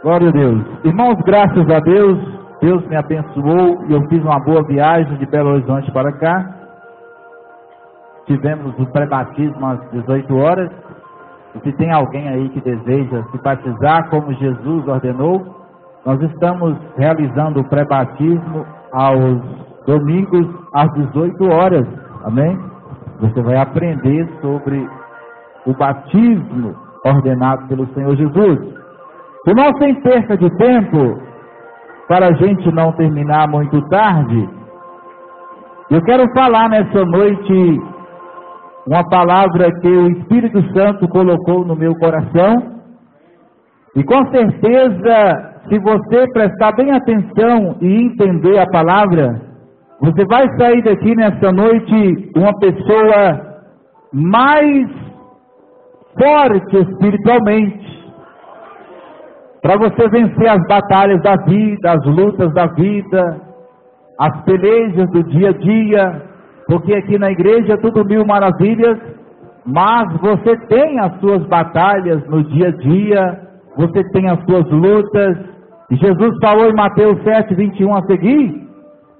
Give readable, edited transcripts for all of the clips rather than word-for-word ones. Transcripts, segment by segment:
Glória a Deus. Irmãos, graças a Deus, Deus me abençoou e eu fiz uma boa viagem de Belo Horizonte para cá. Tivemos o pré-batismo às 18 horas. E se tem alguém aí que deseja se batizar como Jesus ordenou, nós estamos realizando o pré-batismo aos domingos às 18 horas. Amém? Você vai aprender sobre o batismo ordenado pelo Senhor Jesus. Irmão, sem perca de tempo, para a gente não terminar muito tarde, eu quero falar nessa noite uma palavra que o Espírito Santo colocou no meu coração, e com certeza, se você prestar bem atenção e entender a palavra, você vai sair daqui nessa noite uma pessoa mais forte espiritualmente, para você vencer as batalhas da vida, as lutas da vida, as pelejas do dia a dia, porque aqui na igreja é tudo mil maravilhas, mas você tem as suas batalhas no dia a dia, você tem as suas lutas, e Jesus falou em Mateus 7, 21 a seguir,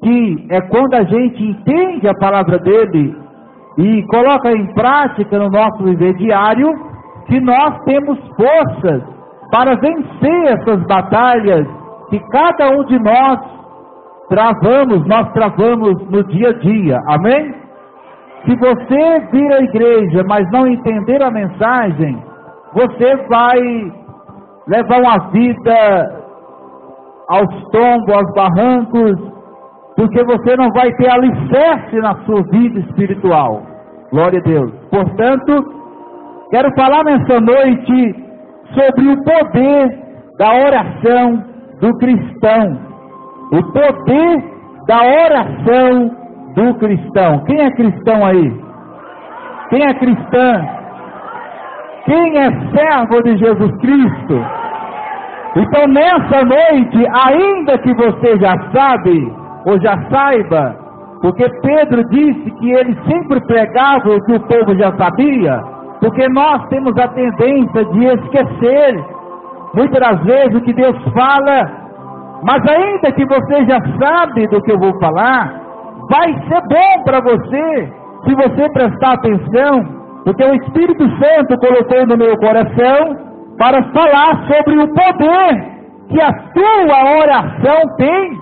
que é quando a gente entende a palavra dele e coloca em prática no nosso viver diário, que nós temos forças para vencer essas batalhas que cada um de nós travamos no dia a dia, amém? Se você vir à igreja, mas não entender a mensagem, você vai levar uma vida aos tombos, aos barrancos, porque você não vai ter alicerce na sua vida espiritual, glória a Deus. Portanto, quero falar nessa noite sobre o poder da oração do cristão. O poder da oração do cristão. Quem é cristão aí? Quem é cristã? Quem é servo de Jesus Cristo? Então nessa noite, ainda que você já sabe, ou já saiba, porque Pedro disse que ele sempre pregava o que o povo já sabia, porque nós temos a tendência de esquecer muitas das vezes o que Deus fala, mas ainda que você já sabe do que eu vou falar, vai ser bom para você, se você prestar atenção, porque o Espírito Santo colocou no meu coração para falar sobre o poder que a sua oração tem,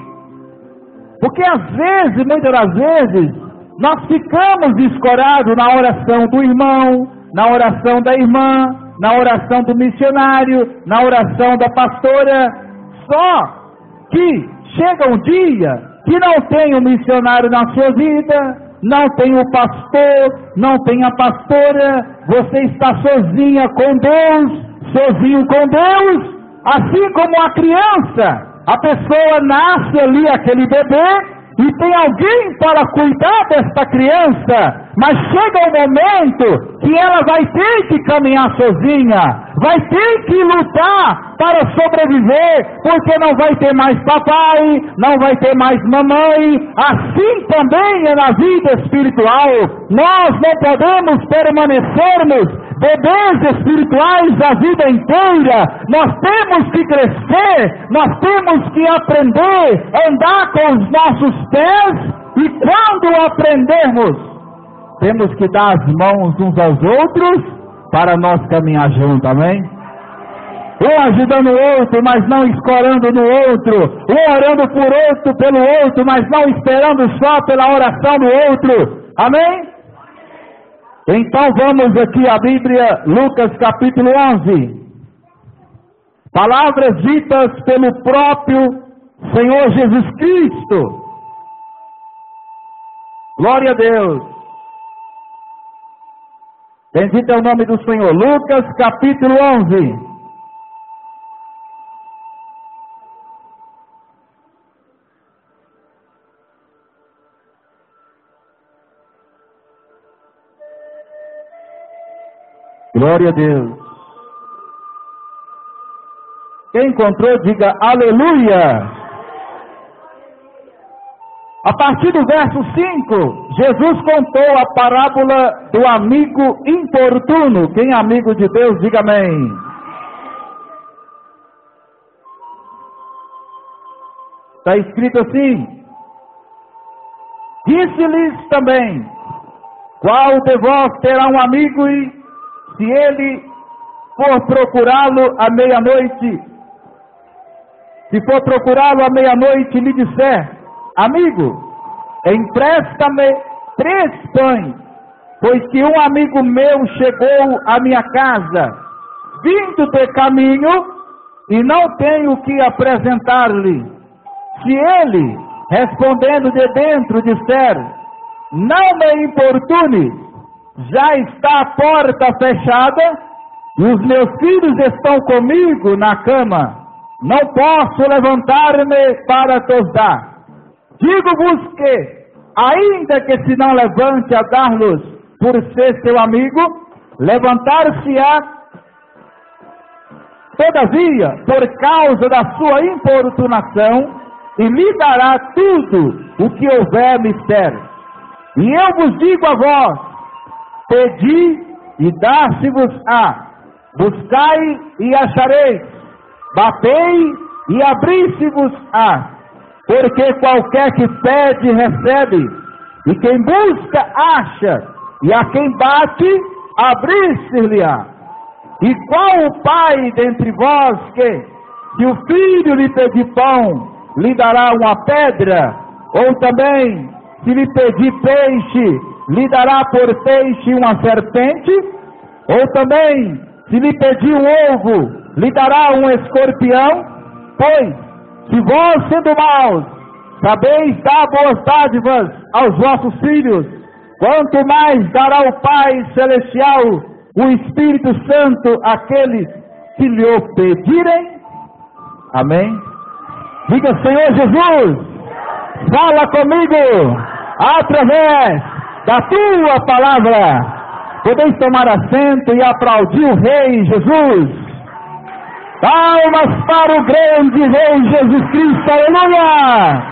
porque às vezes, muitas das vezes, nós ficamos escorados na oração do irmão, na oração da irmã, na oração do missionário, na oração da pastora, só que chega um dia que não tem o missionário na sua vida, não tem o pastor, não tem a pastora, você está sozinha com Deus, sozinho com Deus, assim como a criança, a pessoa nasce ali, aquele bebê, e tem alguém para cuidar desta criança, mas chega um momento que ela vai ter que caminhar sozinha, vai ter que lutar para sobreviver, porque não vai ter mais papai, não vai ter mais mamãe. Assim também é na vida espiritual. Nós não podemos permanecermos bebês espirituais a vida inteira. Nós temos que crescer, nós temos que aprender a andar com os nossos pés, e quando aprendermos, temos que dar as mãos uns aos outros para nós caminhar juntos, amém? Um ajudando o outro, mas não escorando no outro, um orando por outro, pelo outro, mas não esperando só pela oração do outro, amém? Então vamos aqui à Bíblia, Lucas capítulo 11, palavras ditas pelo próprio Senhor Jesus Cristo, glória a Deus. Bendito é o nome do Senhor. Lucas capítulo 11. Glória a Deus. Quem encontrou, diga aleluia. A partir do verso 5, Jesus contou a parábola do amigo importuno. Quem é amigo de Deus, diga amém. Está escrito assim: disse-lhes também: qual de vós terá um amigo e, se ele for procurá-lo à meia-noite, lhe disser: amigo, empresta-me 3 pães, pois que um amigo meu chegou à minha casa, vindo de caminho, e não tenho o que apresentar-lhe. Se ele, respondendo de dentro, disser: não me importune, já está a porta fechada, e os meus filhos estão comigo na cama, não posso levantar-me para te dar. Digo-vos que, ainda que se não levante a dar-los por ser seu amigo, levantar-se-á, todavia, por causa da sua importunação, e lhe dará tudo o que houver mistério. E eu vos digo a vós: pedi e dar-se-vos-á, buscai e achareis, batei e abri-se-vos-á, porque qualquer que pede recebe, e quem busca acha, e a quem bate abrir-se-lhe-á. E qual o pai dentre vós que, se o filho lhe pedir pão, lhe dará uma pedra? Ou também, se lhe pedir peixe, lhe dará por peixe uma serpente? Ou também, se lhe pedir um ovo, lhe dará um escorpião? Pois, se vós, sendo maus, sabeis dar boas dádivas aos vossos filhos, quanto mais dará o Pai Celestial o Espírito Santo àqueles que lhe o pedirem? Amém? Diga: Senhor Jesus, fala comigo através da tua palavra. Podeis tomar assento e aplaudir o Rei Jesus. Palmas para o grande Rei Jesus Cristo, aleluia!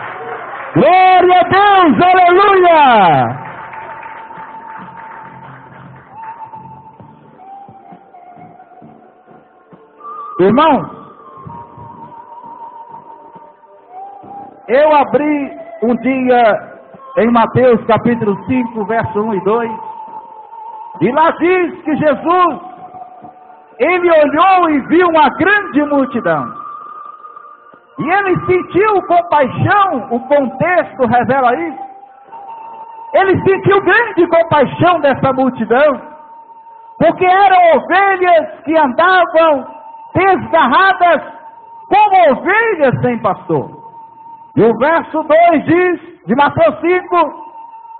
Glória a Deus, aleluia! Irmãos, eu abri um dia em Mateus capítulo 5, verso 1 e 2, e lá diz que Jesus, ele olhou e viu uma grande multidão, e ele sentiu compaixão. O contexto revela isso. Ele sentiu grande compaixão dessa multidão, porque eram ovelhas que andavam desgarradas como ovelhas sem pastor. E o verso 2 diz, de Mateus 5,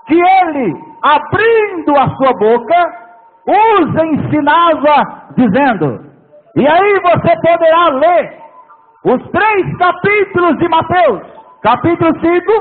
que ele, abrindo a sua boca, os ensinava, dizendo. E aí você poderá ler os 3 capítulos de Mateus, capítulo 5,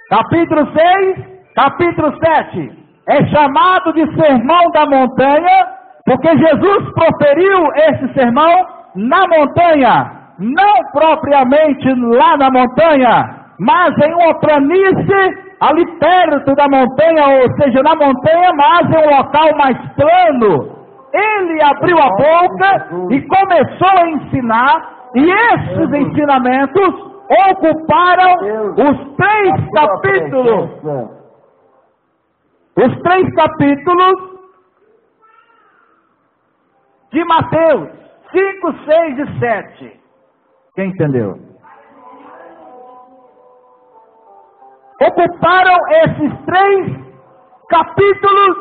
capítulo 6, capítulo 7. É chamado de Sermão da Montanha, porque Jesus proferiu esse sermão na montanha, não propriamente lá na montanha, mas em uma planície ali perto da montanha, ou seja, na montanha, mas em um local mais plano. Ele abriu a boca e começou a ensinar, e esses ensinamentos ocuparam os 3 capítulos. Os 3 capítulos de Mateus 5, 6 e 7. Quem entendeu? Ocuparam esses 3 capítulos,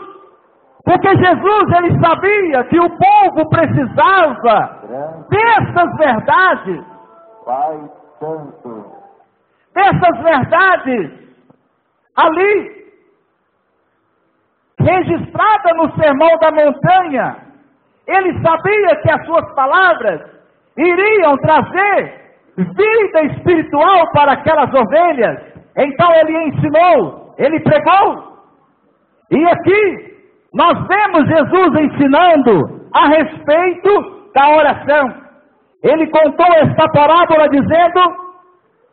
porque Jesus, ele sabia que o povo precisava dessas verdades, ali, registrada no Sermão da Montanha. Ele sabia que as suas palavras iriam trazer vida espiritual para aquelas ovelhas. Então ele ensinou, ele pregou. E aqui nós vemos Jesus ensinando a respeito da oração. Ele contou esta parábola dizendo: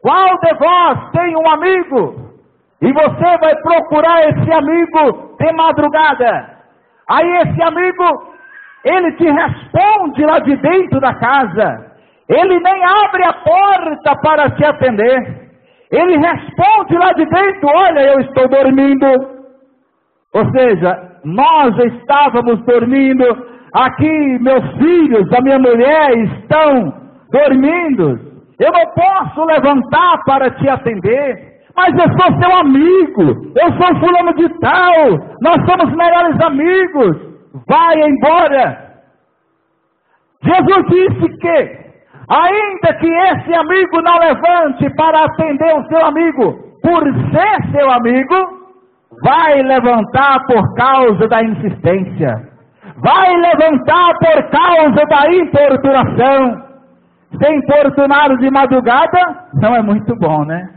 qual de vós tem um amigo, e você vai procurar esse amigo de madrugada? Aí esse amigo, ele te responde lá de dentro da casa. Ele nem abre a porta para te atender. Ele responde lá de dentro: olha, eu estou dormindo. Ou seja, nós já estávamos dormindo, aqui meus filhos, a minha mulher estão dormindo. Eu não posso levantar para te atender, mas eu sou seu amigo, eu sou fulano de tal, nós somos melhores amigos, vai embora. Jesus disse que, ainda que esse amigo não levante para atender o seu amigo, por ser seu amigo, vai levantar por causa da insistência, vai levantar por causa da importunação. Ser importunado de madrugada não é muito bom, né?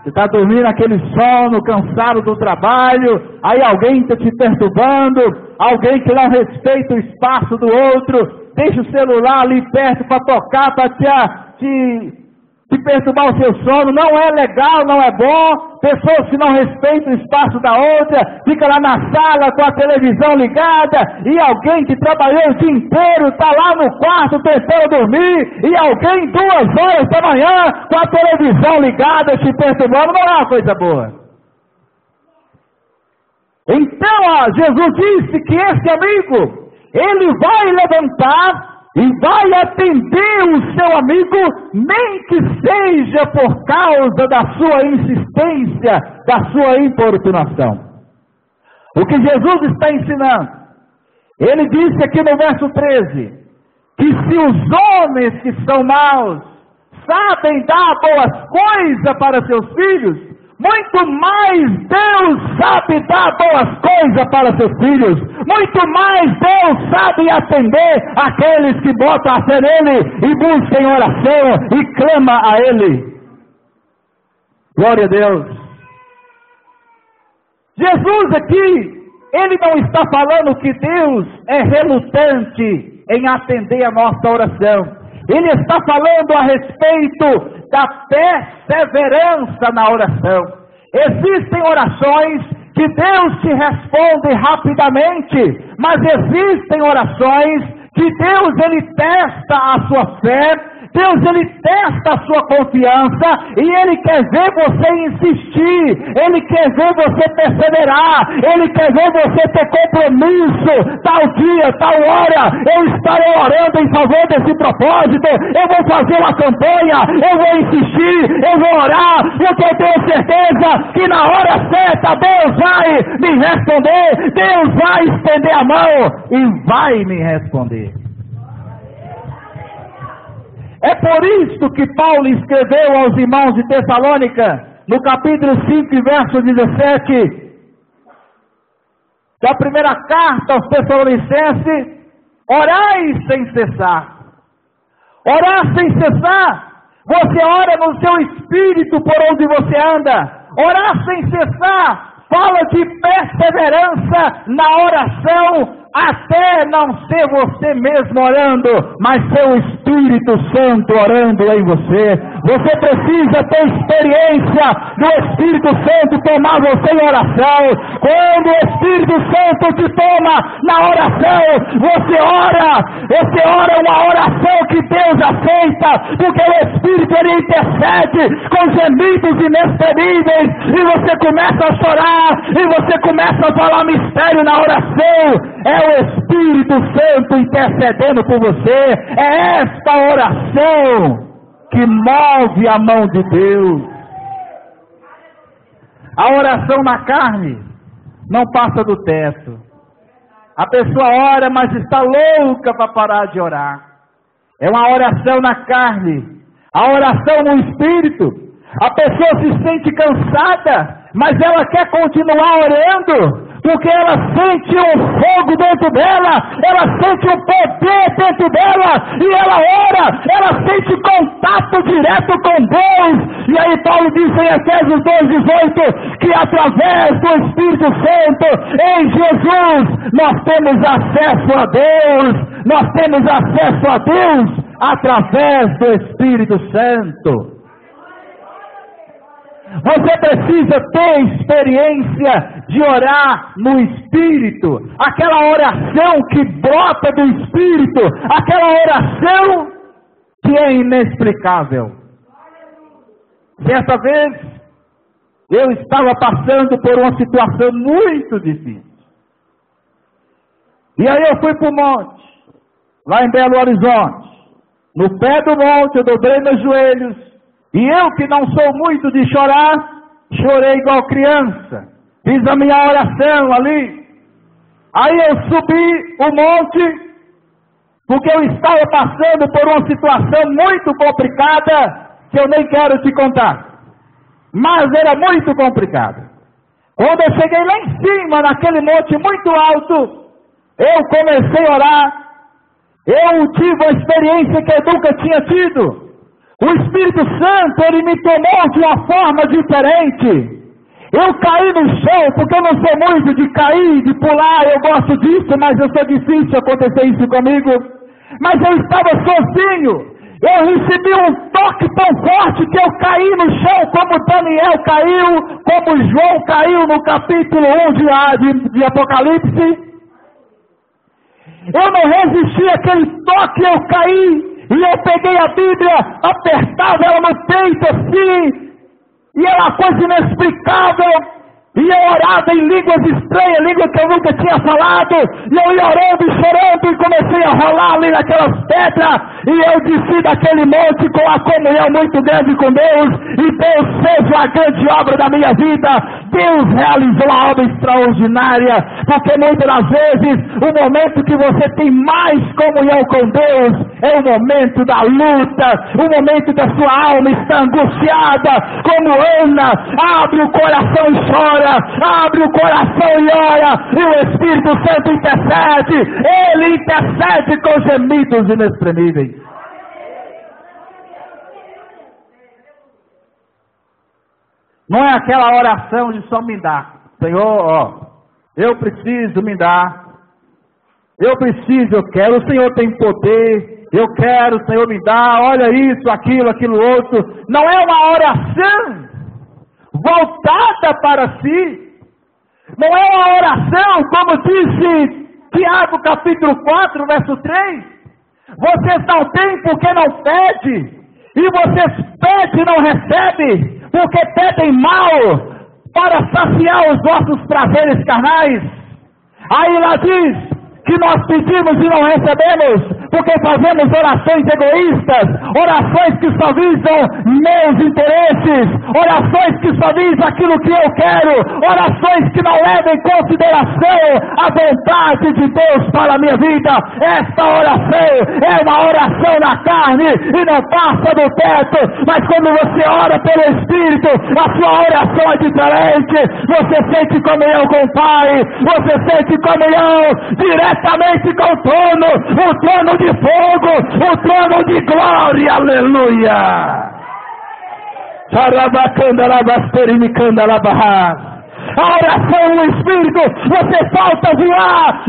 Você está dormindo aquele sono, cansado do trabalho, aí alguém está te perturbando, alguém que não respeita o espaço do outro, deixa o celular ali perto para tocar, para te perturbar o seu sono. Não é legal, não é bom. Pessoas que não respeitam o espaço da outra, fica lá na sala com a televisão ligada, e alguém que trabalhou o dia inteiro está lá no quarto tentando dormir, e alguém 2 horas da manhã com a televisão ligada te perturbando. Não é uma coisa boa. Então, Jesus disse que esse amigo, ele vai levantar e vai atender o seu amigo, nem que seja por causa da sua insistência, da sua importunação. O que Jesus está ensinando? Ele disse aqui no verso 13, que se os homens que são maus sabem dar boas coisas para seus filhos, muito mais Deus sabe dar boas coisas para seus filhos. Muito mais Deus sabe atender aqueles que botam a fé nele e buscam em oração e clamam a Ele. Glória a Deus. Jesus aqui, Ele não está falando que Deus é relutante em atender a nossa oração. Ele está falando a respeito da perseverança na oração. Existem orações que Deus te responde rapidamente, mas existem orações que Deus, Ele testa a sua fé, Deus, Ele testa a sua confiança, e Ele quer ver você insistir, Ele quer ver você perseverar, Ele quer ver você ter compromisso. Tal dia, tal hora, eu estarei orando em favor desse propósito, eu vou fazer uma campanha, eu vou insistir, eu vou orar, porque eu tenho certeza que na hora certa Deus vai me responder, Deus vai estender a mão e vai me responder. É por isso que Paulo escreveu aos irmãos de Tessalônica, no capítulo 5, verso 17, da primeira carta aos Tessalonicenses: orai sem cessar. Orar sem cessar. Você ora no seu espírito por onde você anda. Orar sem cessar fala de perseverança na oração, até não ser você mesmo orando, mas ser o Espírito Santo orando em você. Você precisa ter experiência do Espírito Santo tomar você em oração. Quando o Espírito Santo te toma na oração, você ora uma oração que Deus aceita, porque o Espírito, ele intercede com gemidos inexprimíveis, e você começa a chorar, e você começa a falar mistério na oração. É o Espírito Santo intercedendo por você. É esta oração que move a mão de Deus. A oração na carne não passa do teto. A pessoa ora, mas está louca para parar de orar. É uma oração na carne. A oração no Espírito, a pessoa se sente cansada, mas ela quer continuar orando, porque ela sente um fogo dentro dela, ela sente um poder dentro dela, e ela ora, ela sente contato direto com Deus. E aí Paulo diz em Efésios 2:18, que através do Espírito Santo, em Jesus, nós temos acesso a Deus, nós temos acesso a Deus através do Espírito Santo. Você precisa ter experiência de orar no Espírito, aquela oração que brota do Espírito, aquela oração que é inexplicável. Certa vez, eu estava passando por uma situação muito difícil. E aí eu fui para o monte, lá em Belo Horizonte. No pé do monte, eu dobrei meus joelhos. E eu, que não sou muito de chorar, chorei igual criança. Fiz a minha oração ali. Aí eu subi o monte, porque eu estava passando por uma situação muito complicada, que eu nem quero te contar. Mas era muito complicada. Quando eu cheguei lá em cima, naquele monte muito alto, eu comecei a orar. Eu tive uma experiência que eu nunca tinha tido. O Espírito Santo, ele me tomou de uma forma diferente. Eu caí no chão, porque eu não sou muito de cair, de pular, eu gosto disso, mas eu sou difícil acontecer isso comigo. Mas eu estava sozinho. Eu recebi um toque tão forte que eu caí no chão, como Daniel caiu, como João caiu no capítulo 1 de Apocalipse. Eu não resisti àquele toque, eu caí, e eu peguei a Bíblia, apertava ela no peito assim, e era uma coisa inexplicável. E eu orava em línguas estranhas, língua que eu nunca tinha falado, e eu ia orando e chorando, e comecei a rolar ali naquelas pedras, e eu desci daquele monte com a comunhão muito grande com Deus, e Deus fez uma grande obra da minha vida. Deus realizou uma obra extraordinária, porque muitas das vezes, o momento que você tem mais comunhão com Deus, é o momento da luta, o momento da sua alma está angustiada, como Ana, abre o coração e chora, abre o coração e ora, e o Espírito Santo intercede, ele intercede com gemidos inexprimíveis. Não é aquela oração de só me dar, Senhor, eu preciso me dar, eu preciso, eu quero, o Senhor tem poder, eu quero, o Senhor me dá, olha isso, aquilo outro. Não é uma oração voltada para si. Não é uma oração, como disse Tiago capítulo 4, verso 3. Vocês não têm porque não pede, e vocês pedem e não recebem, porque pedem mal, para saciar os vossos prazeres carnais. Aí lá diz que nós pedimos e não recebemos, porque fazemos orações egoístas, orações que só visam meus interesses, orações que só visam aquilo que eu quero, orações que não levam em consideração a vontade de Deus para a minha vida. Esta oração é uma oração na carne e não passa do teto, mas quando você ora pelo Espírito, a sua oração é diferente. Você sente comunhão com o Pai, você sente comunhão diretamente com o trono de fogo, o trono de glória, aleluia. A oração no Espírito, você falta voar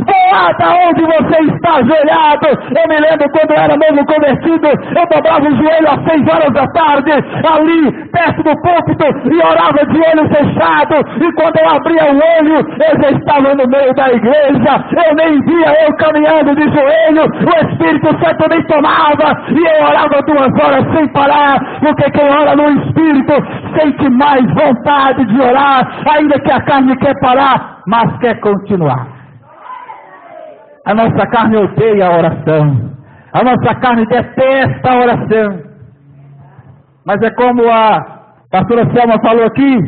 da onde você está ajoelhado. Eu me lembro quando eu era novo convertido, eu dobrava o joelho às 6 horas da tarde, ali perto do púlpito, e orava de olho fechado, e quando eu abria o olho, eu já estava no meio da igreja, eu nem via eu caminhando de joelho, o Espírito Santo me tomava, e eu orava 2 horas sem parar, porque quem ora no Espírito sente mais vontade de orar, ainda que a carne quer parar, mas quer continuar. A nossa carne odeia a oração, a nossa carne detesta a oração, mas é como a pastora Selma falou aqui,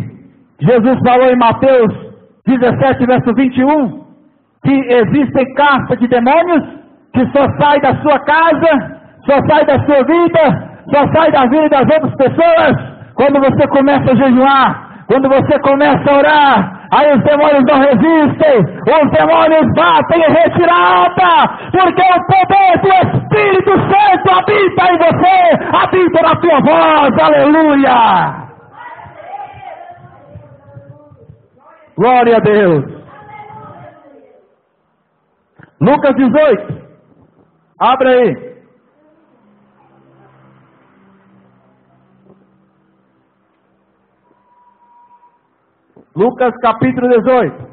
Jesus falou em Mateus 17, verso 21, que existem castas de demônios que só saem da sua casa, só saem da sua vida, só saem da vida das outras pessoas quando você começa a jejuar. Quando você começa a orar, aí os demônios não resistem, os demônios batem em retirada, porque o poder do Espírito Santo habita em você, habita na tua voz, aleluia! Glória a Deus! Lucas 18, abre aí. Lucas capítulo 18.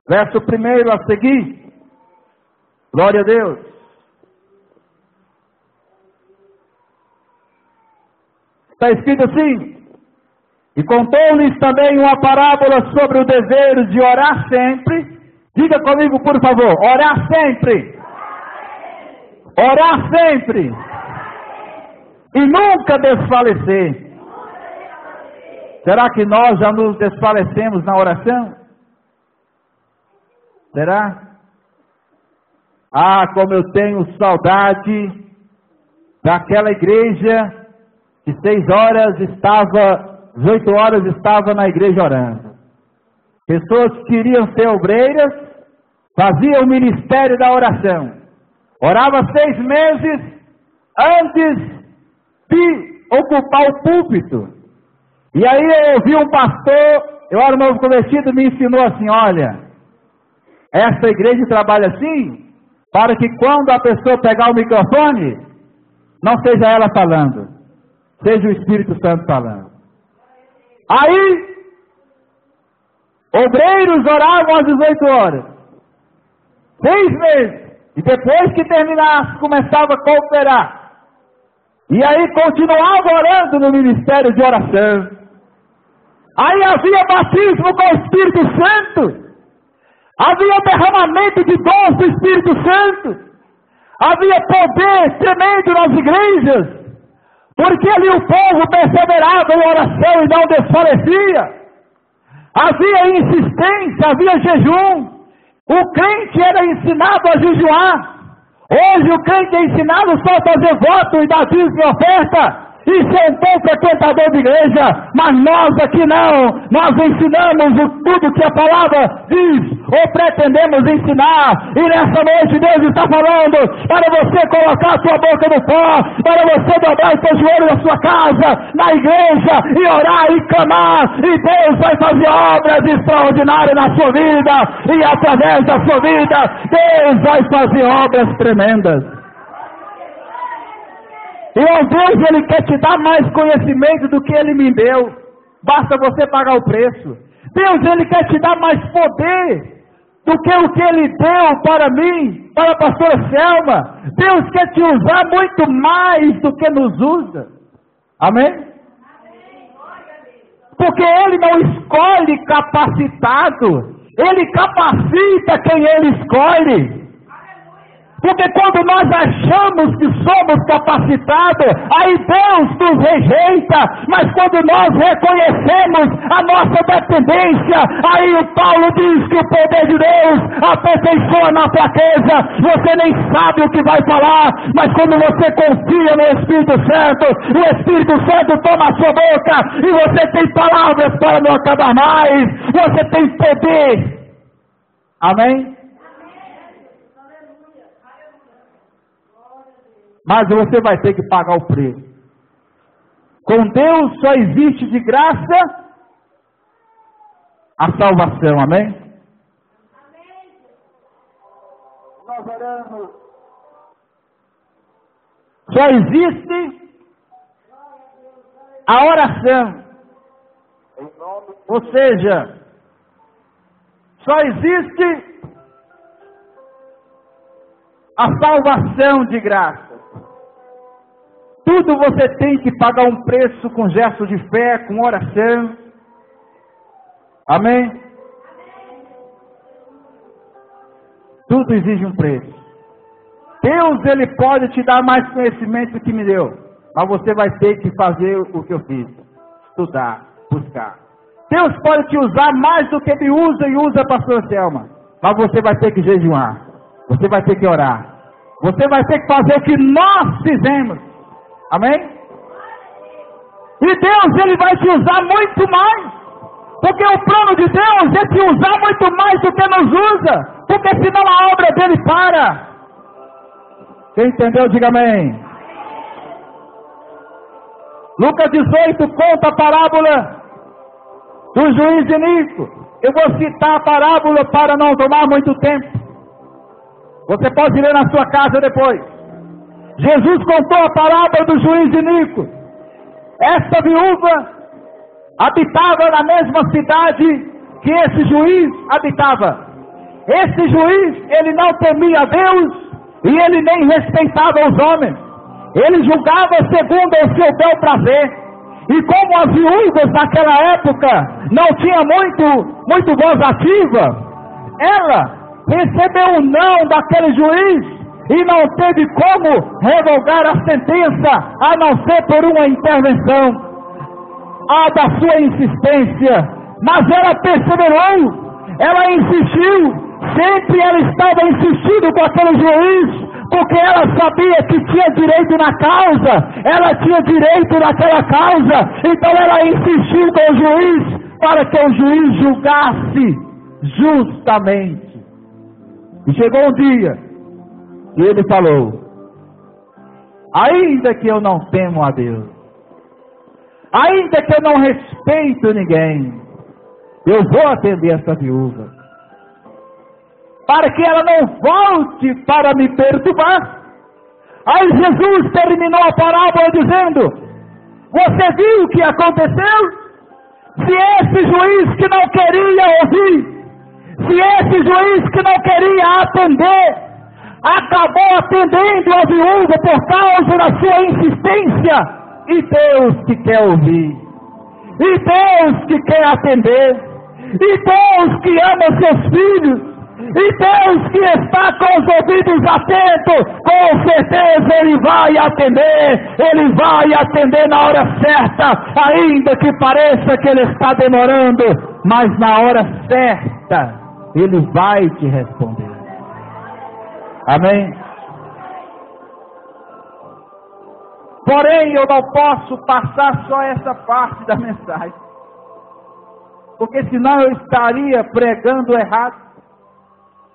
Verso 1 a seguir. Glória a Deus. Está escrito assim: e contou-lhes também uma parábola sobre o dever de orar sempre. Diga comigo, por favor, orar sempre. Orar sempre. E nunca desfalecer. Será que nós já nos desfalecemos na oração? Será? Ah, como eu tenho saudade daquela igreja que 18 horas estava na igreja orando. Pessoas que queriam ser obreiras, faziam o ministério da oração. Orava 6 meses antes de ocupar o púlpito. E aí eu ouvi um pastor, eu era novo convertido, me ensinou assim: olha, essa igreja trabalha assim, para que quando a pessoa pegar o microfone, não seja ela falando, seja o Espírito Santo falando. Aí, obreiros oravam às 18 horas, 6 meses, e depois que terminasse, começava a cooperar. E aí continuava orando no ministério de oração. Aí havia batismo com o Espírito Santo. Havia derramamento de dons do Espírito Santo. Havia poder tremendo nas igrejas. Porque ali o povo perseverava em oração e não desfalecia. Havia insistência, havia jejum. O crente era ensinado a jejuar. Hoje o crente é ensinado só a fazer voto e dar dízimo e oferta. E ser um bom frequentador de igreja. Mas nós aqui não. Nós ensinamos tudo que a palavra diz. Ou pretendemos ensinar. E nessa noite Deus está falando para você colocar a sua boca no pó. Para você dobrar os seus joelhos na sua casa, na igreja. E orar e clamar. E Deus vai fazer obras extraordinárias na sua vida. E através da sua vida, Deus vai fazer obras tremendas. E Deus, Ele quer te dar mais conhecimento do que Ele me deu. Basta você pagar o preço. Deus, Ele quer te dar mais poder do que o que Ele deu para mim, para a pastora Selma. Deus quer te usar muito mais do que nos usa. Amém? Porque Ele não escolhe capacitado. Ele capacita quem Ele escolhe. Porque quando nós achamos que somos capacitados, aí Deus nos rejeita. Mas quando nós reconhecemos a nossa dependência, aí o Paulo diz que o poder de Deus aperfeiçoa na fraqueza. Você nem sabe o que vai falar, mas quando você confia no Espírito Santo, o Espírito Santo toma a sua boca e você tem palavras para não acabar mais. Você tem poder. Amém? Mas você vai ter que pagar o preço. Com Deus só existe de graça a salvação, amém? Nós oramos. Só existe a oração. Ou seja, só existe a salvação de graça. Tudo você tem que pagar um preço com gesto de fé, com oração. Amém? Tudo exige um preço. Deus, Ele pode te dar mais conhecimento do que me deu. Mas você vai ter que fazer o que eu fiz. Estudar, buscar. Deus pode te usar mais do que me usa e usa a pastora Selma. Mas você vai ter que jejuar. Você vai ter que orar. Você vai ter que fazer o que nós fizemos. Amém? E Deus, Ele vai te usar muito mais. Porque o plano de Deus é te usar muito mais do que nos usa. Porque senão a obra dele para. Quem entendeu, diga amém. Lucas 18 conta a parábola do juiz iníquo. Eu vou citar a parábola para não tomar muito tempo. Você pode ler na sua casa depois. Jesus contou a parábola do juiz iníquo. Essa viúva habitava na mesma cidade que esse juiz habitava. Esse juiz, ele não temia a Deus e ele nem respeitava os homens. Ele julgava segundo o seu bel prazer. E como as viúvas naquela época não tinha muito voz ativa, ela recebeu o não daquele juiz e não teve como revogar a sentença, a não ser por uma intervenção da sua insistência. Mas ela perseverou, ela insistiu, sempre ela estava insistindo com aquele juiz, porque ela sabia que tinha direito na causa, ela tinha direito naquela causa, então ela insistiu com o juiz, para que o juiz julgasse justamente. E chegou um dia, e ele falou: ainda que eu não temo a Deus, ainda que eu não respeito ninguém, eu vou atender essa viúva, para que ela não volte para me perturbar. Aí Jesus terminou a parábola dizendo: você viu o que aconteceu? Se esse juiz que não queria ouvir, se esse juiz que não queria atender, acabou atendendo a viúva por causa da sua insistência, e Deus que quer ouvir, e Deus que quer atender, e Deus que ama seus filhos, e Deus que está com os ouvidos atentos, com certeza Ele vai atender na hora certa, ainda que pareça que Ele está demorando, mas na hora certa Ele vai te responder. Amém? Porém, eu não posso passar só essa parte da mensagem, porque senão eu estaria pregando errado.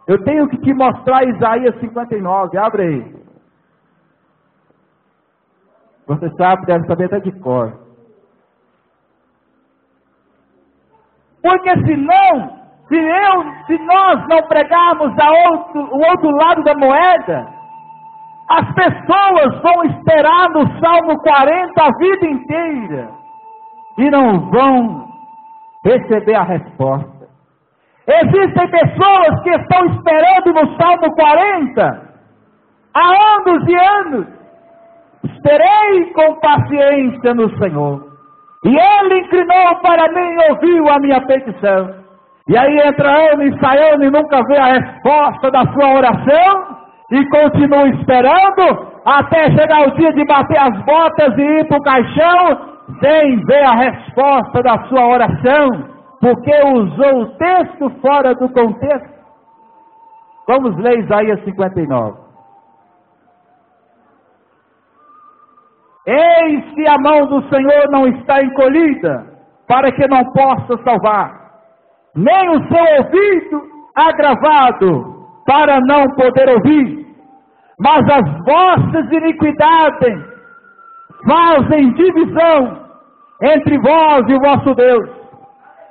Eu tenho que te mostrar Isaías 59, abre aí. Você sabe, deve saber até de cor. Porque senão, se nós não pregarmos o outro lado da moeda, as pessoas vão esperar no Salmo 40 a vida inteira e não vão receber a resposta. Existem pessoas que estão esperando no Salmo 40 há anos e anos. Esperei com paciência no Senhor, e Ele inclinou para mim e ouviu a minha petição. E aí entra ano e sai ano e nunca vê a resposta da sua oração, e continua esperando até chegar o dia de bater as botas e ir para o caixão, sem ver a resposta da sua oração, porque usou o texto fora do contexto. Vamos ler Isaías 59. Eis que a mão do Senhor não está encolhida, para que não possa salvar, nem o seu ouvido agravado, para não poder ouvir. Mas as vossas iniquidades fazem divisão entre vós e o vosso Deus,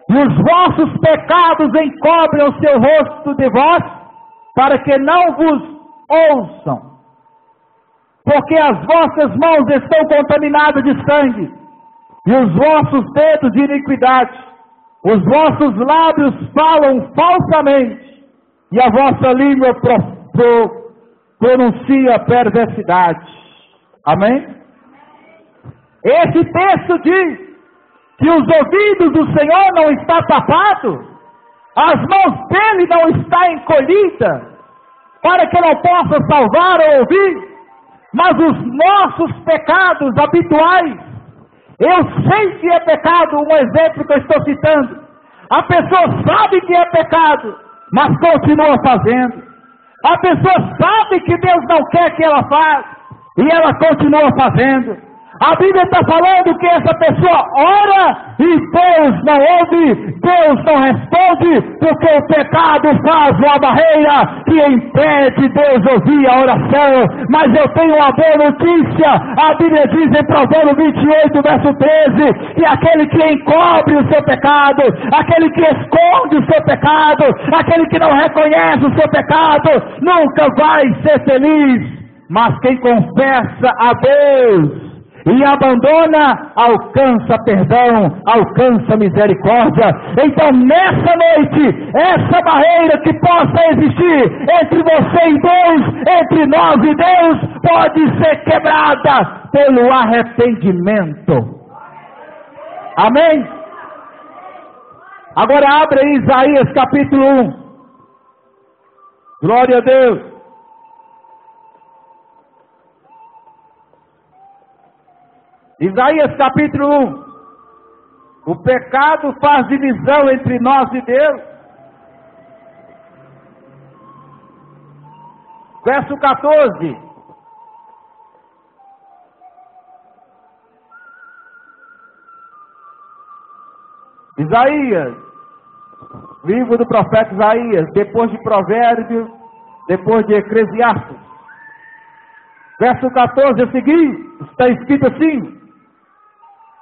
e os vossos pecados encobrem o seu rosto de vós, para que não vos ouçam. Porque as vossas mãos estão contaminadas de sangue, e os vossos dedos de iniquidade, os vossos lábios falam falsamente, e a vossa língua pronuncia perversidade. Amém? Esse texto diz que os ouvidos do Senhor não estão tapados, as mãos dele não estão encolhidas, para que não possa salvar ou ouvir, mas os nossos pecados habituais, eu sei que é pecado, um exemplo que eu estou citando, a pessoa sabe que é pecado, mas continua fazendo, a pessoa sabe que Deus não quer que ela faça, e ela continua fazendo. A Bíblia está falando que essa pessoa ora e Deus não ouve, Deus não responde, porque o pecado faz uma barreira que impede Deus ouvir a oração. Mas eu tenho uma boa notícia, a Bíblia diz em Provérbios 28, verso 13, que aquele que encobre o seu pecado, aquele que esconde o seu pecado, aquele que não reconhece o seu pecado, nunca vai ser feliz. Mas quem confessa a Deus e abandona, alcança perdão, alcança misericórdia. Então nessa noite, essa barreira que possa existir entre você e Deus, entre nós e Deus, pode ser quebrada pelo arrependimento. Amém? Agora abre aí Isaías capítulo 1. Glória a Deus. Isaías capítulo 1. O pecado faz divisão entre nós e Deus. Verso 14. Isaías, livro do profeta Isaías, depois de Provérbios, depois de Eclesiastes. Verso 14 a seguir, está escrito assim: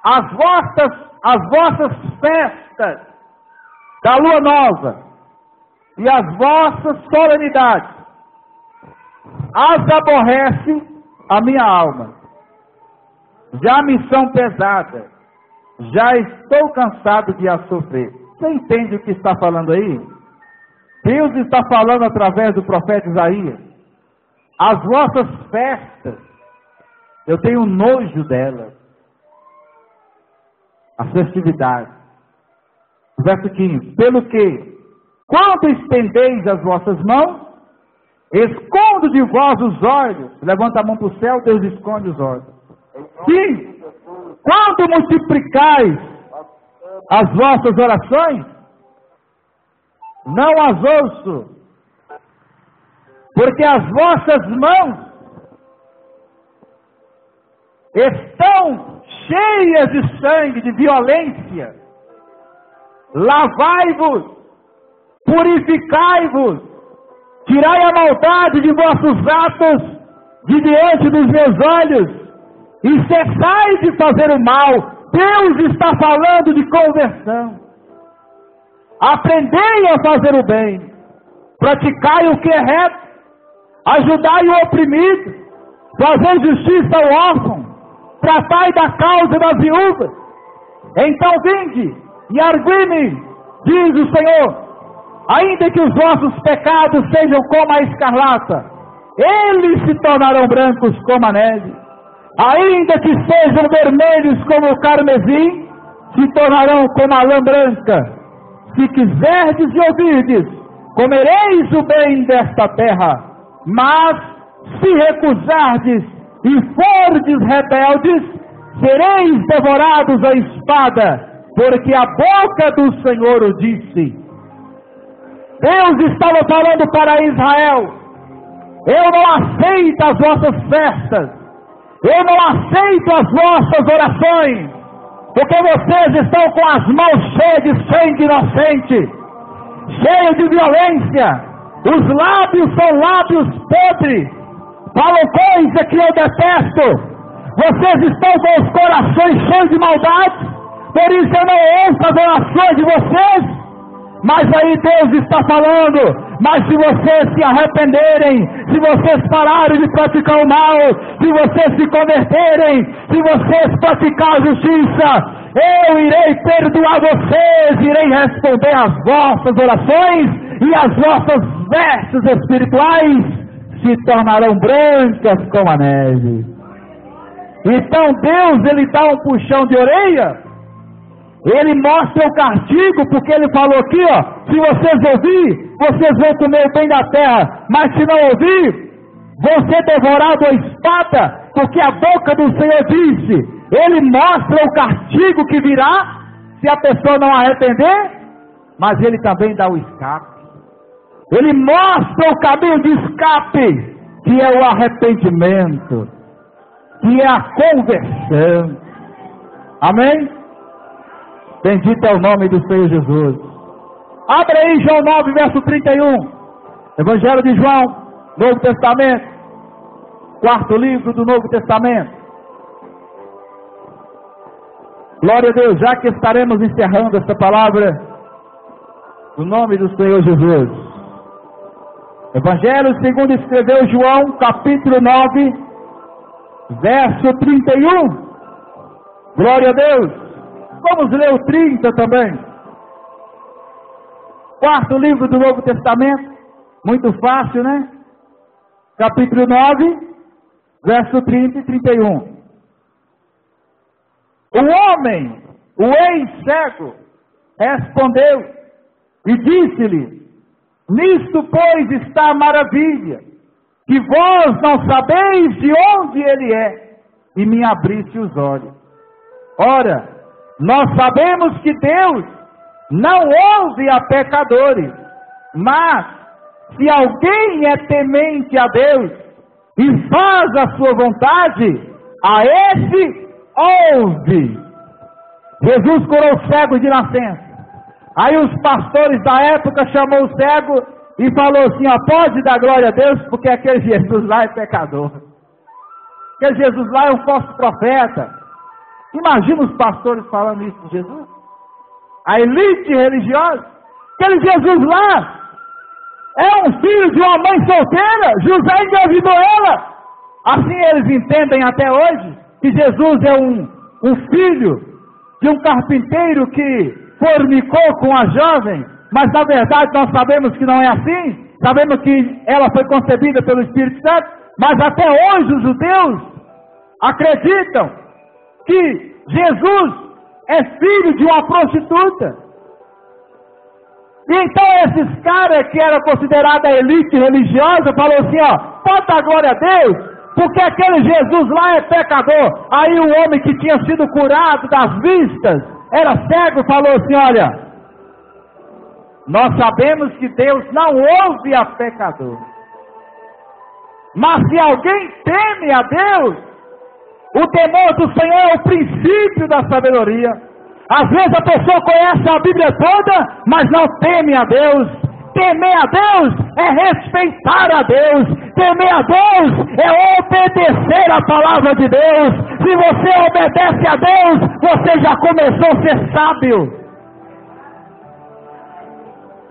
as vossas festas da lua nova e as vossas solenidades as aborrece a minha alma, já me são pesadas, já estou cansado de as sofrer. Você entende o que está falando aí? Deus está falando através do profeta Isaías. As vossas festas, eu tenho nojo delas. As festividades. Verso 15. Pelo que, quando estendeis as vossas mãos, escondo de vós os olhos. Levanta a mão para o céu, Deus esconde os olhos. Sim. Quando multiplicais as vossas orações, não as ouço, porque as vossas mãos estão cheias de sangue, de violência. Lavai-vos, purificai-vos, tirai a maldade de vossos atos de diante dos meus olhos, e cessai de fazer o mal. Deus está falando de conversão. Aprendei a fazer o bem, praticai o que é reto, ajudai o oprimido, fazer justiça ao órfão, tratai da causa das viúvas. Então vinde e argui-me, diz o Senhor, ainda que os vossos pecados sejam como a escarlata, eles se tornarão brancos como a neve. Ainda que sejam vermelhos como o carmesim, se tornarão como a lã branca. Se quiserdes e ouvirdes, comereis o bem desta terra. Mas se recusardes e fordes rebeldes, sereis devorados à espada, porque a boca do Senhor o disse. Deus estava falando para Israel: eu não aceito as vossas festas, eu não aceito as vossas orações, porque vocês estão com as mãos cheias de sangue inocente, cheios de violência, os lábios são lábios podres, falam coisa que eu detesto, vocês estão com os corações cheios de maldade, por isso eu não ouço as orações de vocês. Mas aí Deus está falando: mas se vocês se arrependerem, se vocês pararem de praticar o mal, se vocês se converterem, se vocês praticar a justiça, eu irei perdoar vocês, irei responder às vossas orações, e as vossas vestes espirituais se tornarão brancas como a neve. Então Deus, Ele dá um puxão de orelha. Ele mostra o castigo, porque Ele falou aqui, ó: se vocês ouvir, vocês vão comer o bem da terra, mas se não ouvir, vão ser devorados à espada, porque a boca do Senhor disse. Ele mostra o castigo que virá, se a pessoa não arrepender, mas Ele também dá o escape. Ele mostra o caminho de escape, que é o arrependimento, que é a conversão. Amém? Bendito é o nome do Senhor Jesus. Abre aí João 9, verso 31. Evangelho de João, Novo Testamento. Quarto livro do Novo Testamento. Glória a Deus, já que estaremos encerrando esta palavra, no nome do Senhor Jesus. Evangelho segundo escreveu João, capítulo 9, verso 31. Glória a Deus. Vamos ler o 30 também. Quarto livro do Novo Testamento. Muito fácil, né? Capítulo 9, verso 30 e 31. O ex-cego respondeu e disse-lhe: nisto, pois, está a maravilha, que vós não sabeis de onde ele é, e me abriste os olhos. Ora, nós sabemos que Deus não ouve a pecadores, mas se alguém é temente a Deus e faz a sua vontade, a esse ouve. Jesus curou o cego de nascença. Aí os pastores da época chamou o cego e falou assim: ó, pode dar glória a Deus, porque aquele Jesus lá é pecador. Aquele Jesus lá é um falso profeta. Imagina os pastores falando isso de Jesus. A elite religiosa. Aquele Jesus lá é um filho de uma mãe solteira. José engravidou ela. Assim eles entendem até hoje que Jesus é um filho de um carpinteiro que fornicou com a jovem. Mas na verdade nós sabemos que não é assim. Sabemos que ela foi concebida pelo Espírito Santo. Mas até hoje os judeus acreditam que Jesus é filho de uma prostituta. E então esses caras que eram considerados a elite religiosa, falou assim, ó, pode dar glória a Deus, porque aquele Jesus lá é pecador. Aí o homem que tinha sido curado das vistas, era cego, falou assim, olha, nós sabemos que Deus não ouve a pecador. Mas se alguém teme a Deus, o temor do Senhor é o princípio da sabedoria. Às vezes a pessoa conhece a Bíblia toda, mas não teme a Deus. Temer a Deus é respeitar a Deus. Temer a Deus é obedecer a palavra de Deus. Se você obedece a Deus, você já começou a ser sábio.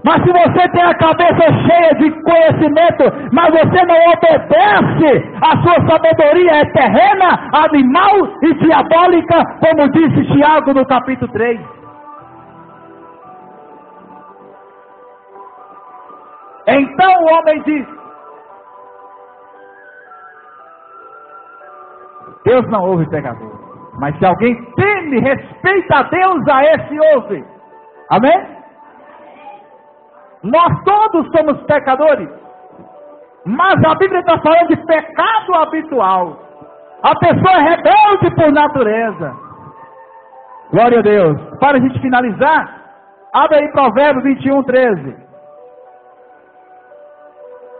Mas se você tem a cabeça cheia de conhecimento, mas você não obedece, a sua sabedoria é terrena, animal e diabólica, como disse Tiago no capítulo 3. Então o homem disse: Deus não ouve pecador, mas se alguém teme, respeita a Deus, a esse ouve. Amém? Nós todos somos pecadores, mas a Bíblia está falando de pecado habitual. A pessoa é rebelde por natureza. Glória a Deus. Para a gente finalizar, abre aí Provérbios 21, 13.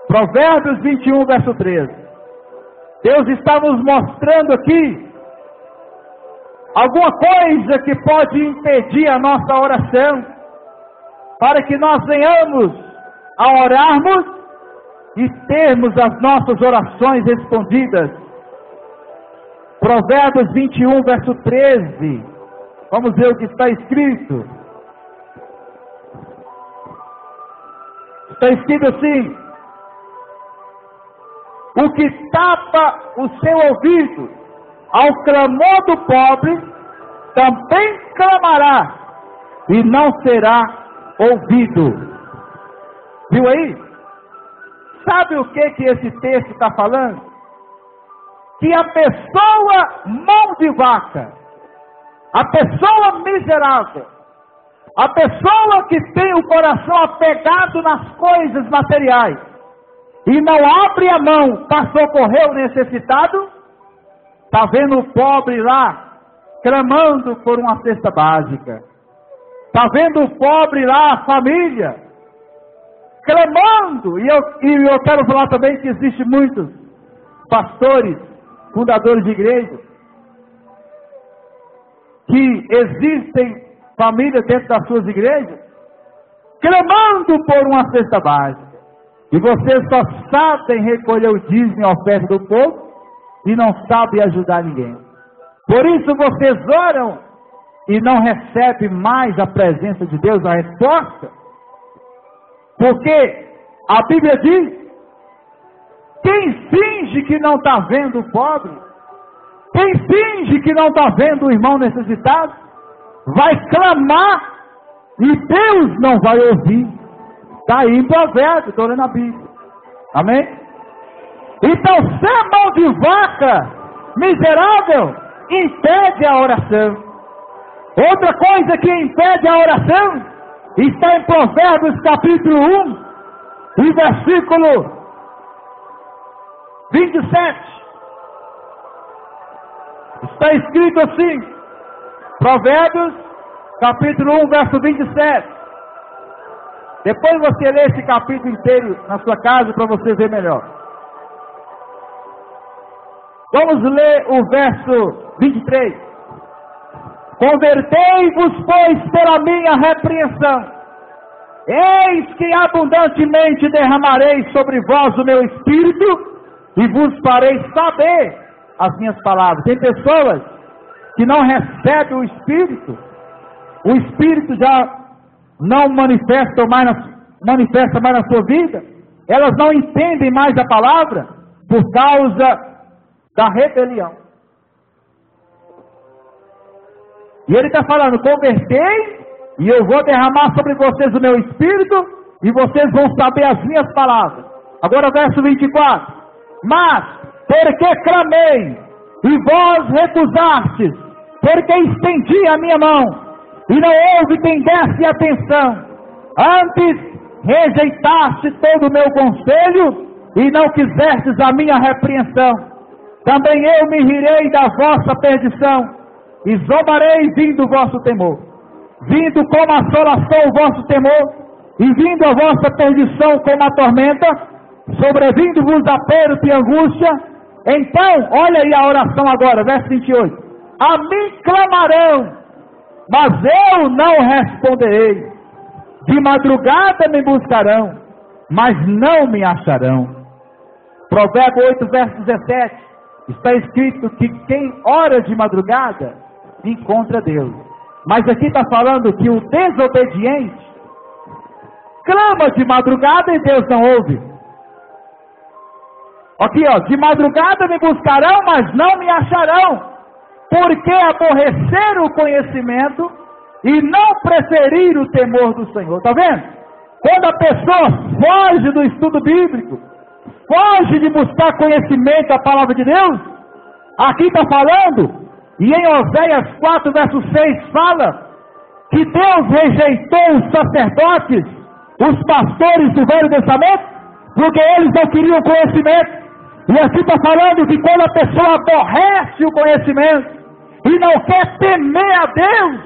Provérbios 21, verso 13. Deus está nos mostrando aqui alguma coisa que pode impedir a nossa oração, para que nós venhamos a orarmos e termos as nossas orações respondidas. Provérbios 21, verso 13. Vamos ver o que está escrito. Está escrito assim: o que tapa o seu ouvido ao clamor do pobre, também clamará, e não será ouvido. Viu aí? Sabe o que esse texto está falando? Que a pessoa mão de vaca, a pessoa miserável, a pessoa que tem o coração apegado nas coisas materiais e não abre a mão para socorrer o necessitado, está vendo o pobre lá clamando por uma cesta básica. Está vendo o pobre lá, a família, clamando. E eu quero falar também que existe muitos pastores, fundadores de igrejas, que existem famílias dentro das suas igrejas, clamando por uma cesta básica. E vocês só sabem recolher o dízimo e a oferta do povo, e não sabem ajudar ninguém. Por isso vocês oram e não recebe mais a presença de Deus, a resposta. Porque a Bíblia diz: quem finge que não está vendo o pobre, quem finge que não está vendo o irmão necessitado, vai clamar e Deus não vai ouvir. Está aí em Provérbios, estou lendo a Bíblia. Amém? Então, ser mão de vaca miserável impede a oração. Outra coisa que impede a oração está em Provérbios capítulo 1 e versículo 27. Está escrito assim, Provérbios capítulo 1, verso 27. Depois você lê esse capítulo inteiro na sua casa para você ver melhor. Vamos ler o verso 23. Convertei-vos, pois, pela minha repreensão. Eis que abundantemente derramarei sobre vós o meu espírito e vos farei saber as minhas palavras. Tem pessoas que não recebem o espírito já não manifesta mais na sua vida, elas não entendem mais a palavra por causa da rebelião. E ele está falando, convertei e eu vou derramar sobre vocês o meu espírito e vocês vão saber as minhas palavras. Agora verso 24. Mas, porque clamei e vós recusastes, porque estendi a minha mão e não houve quem desse atenção, antes rejeitaste todo o meu conselho e não quisestes a minha repreensão, também eu me rirei da vossa perdição e zombarei vindo o vosso temor, vindo como assolação o vosso temor e vindo a vossa perdição como a tormenta, sobrevindo-vos aperto e angústia. Então, olha aí a oração agora, verso 28. A mim clamarão, mas eu não responderei. De madrugada me buscarão, mas não me acharão. Provérbio 8, verso 17. Está escrito que quem ora de madrugada encontra Deus. Mas aqui está falando que o desobediente clama de madrugada e Deus não ouve. Aqui ó, de madrugada me buscarão, mas não me acharão, porque aborreceram o conhecimento e não preferiram o temor do Senhor. Está vendo? Quando a pessoa foge do estudo bíblico, foge de buscar conhecimento da palavra de Deus, aqui está falando, e em Oséias 4, verso 6 fala, que Deus rejeitou os sacerdotes, os pastores do Velho Testamento, porque eles não queriam conhecimento. E aqui está falando que quando a pessoa aborrece o conhecimento e não quer temer a Deus,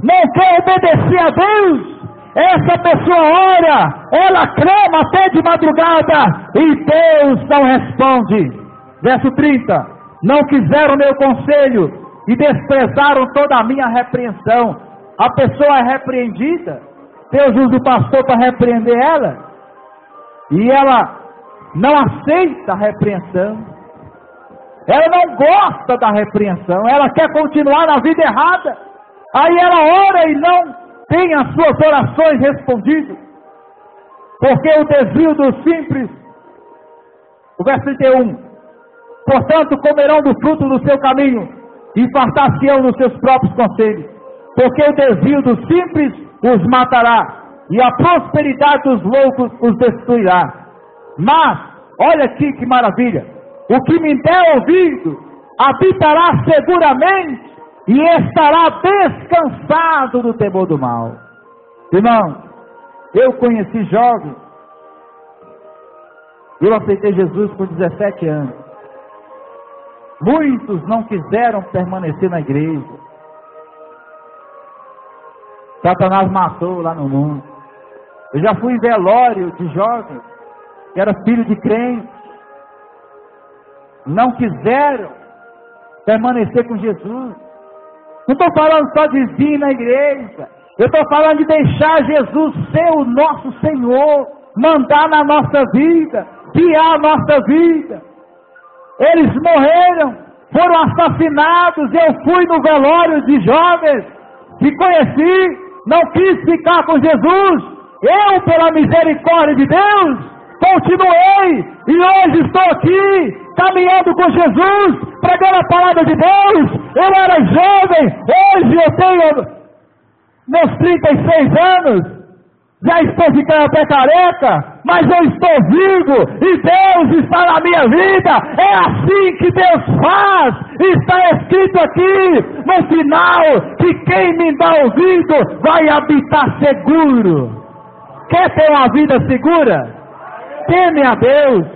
não quer obedecer a Deus, essa pessoa ora, ela clama até de madrugada e Deus não responde. Verso 30, não quiseram meu conselho e desprezaram toda a minha repreensão. A pessoa é repreendida, Deus usa o pastor para repreender ela, e ela não aceita a repreensão, ela não gosta da repreensão, ela quer continuar na vida errada, aí ela ora e não tem as suas orações respondidas, porque o desvio dos simples, o verso 31, portanto comerão do fruto do seu caminho, e fartar-se-ão nos seus próprios conselhos, porque o desvio dos simples os matará, e a prosperidade dos loucos os destruirá. Mas, olha aqui que maravilha, o que me der ouvido, habitará seguramente, e estará descansado do temor do mal. Irmão, eu conheci jovens, eu aceitei Jesus com 17 anos, muitos não quiseram permanecer na igreja, Satanás matou lá no mundo. Eu já fui em velório de jovens, que era filho de crente, não quiseram permanecer com Jesus. Não estou falando só de vir na igreja, eu estou falando de deixar Jesus ser o nosso Senhor, mandar na nossa vida, guiar a nossa vida. Eles morreram, foram assassinados, eu fui no velório de jovens, que conheci, não quis ficar com Jesus, eu pela misericórdia de Deus, continuei, e hoje estou aqui, caminhando com Jesus, pregando a palavra de Deus. Eu era jovem, hoje eu tenho meus 36 anos, já estou ficando até careca, mas eu estou vivo e Deus está na minha vida. É assim que Deus faz. Está escrito aqui no final que quem me dá ouvido vai habitar seguro. Quer ter uma vida segura? Teme a Deus.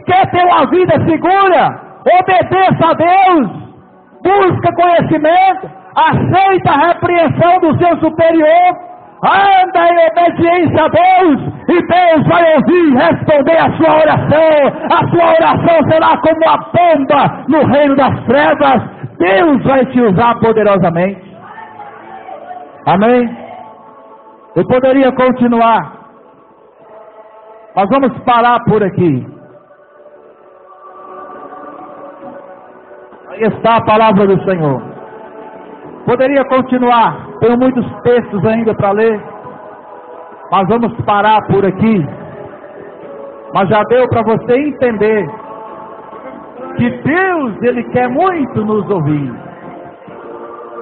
Quer ter uma vida segura? Obedeça a Deus. Busca conhecimento. Aceita a repreensão do seu superior. Anda em obediência a Deus, e Deus vai ouvir e responder a sua oração. A sua oração será como uma bomba no reino das trevas. Deus vai te usar poderosamente. Amém? Eu poderia continuar, mas vamos parar por aqui. Aí está a palavra do Senhor. Poderia continuar, tenho muitos textos ainda para ler, mas vamos parar por aqui. Mas já deu para você entender que Deus, Ele quer muito nos ouvir.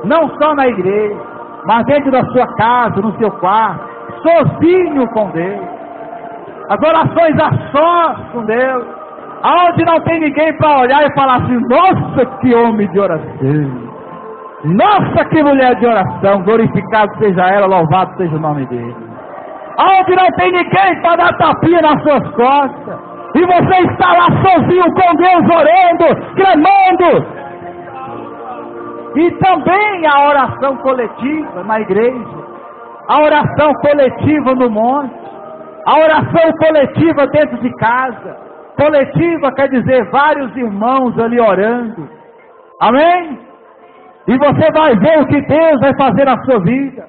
Não só na igreja, mas dentro da sua casa, no seu quarto, sozinho com Deus. As orações a sós com Deus, aonde não tem ninguém para olhar e falar assim: nossa, que homem de oração. Nossa, que mulher de oração, glorificado seja ela, louvado seja o nome dele. Aonde não tem ninguém para dar tapinha nas suas costas, e você está lá sozinho com Deus, orando, clamando. E também a oração coletiva na igreja, a oração coletiva no monte, a oração coletiva dentro de casa. Coletiva quer dizer vários irmãos ali orando. Amém? E você vai ver o que Deus vai fazer na sua vida.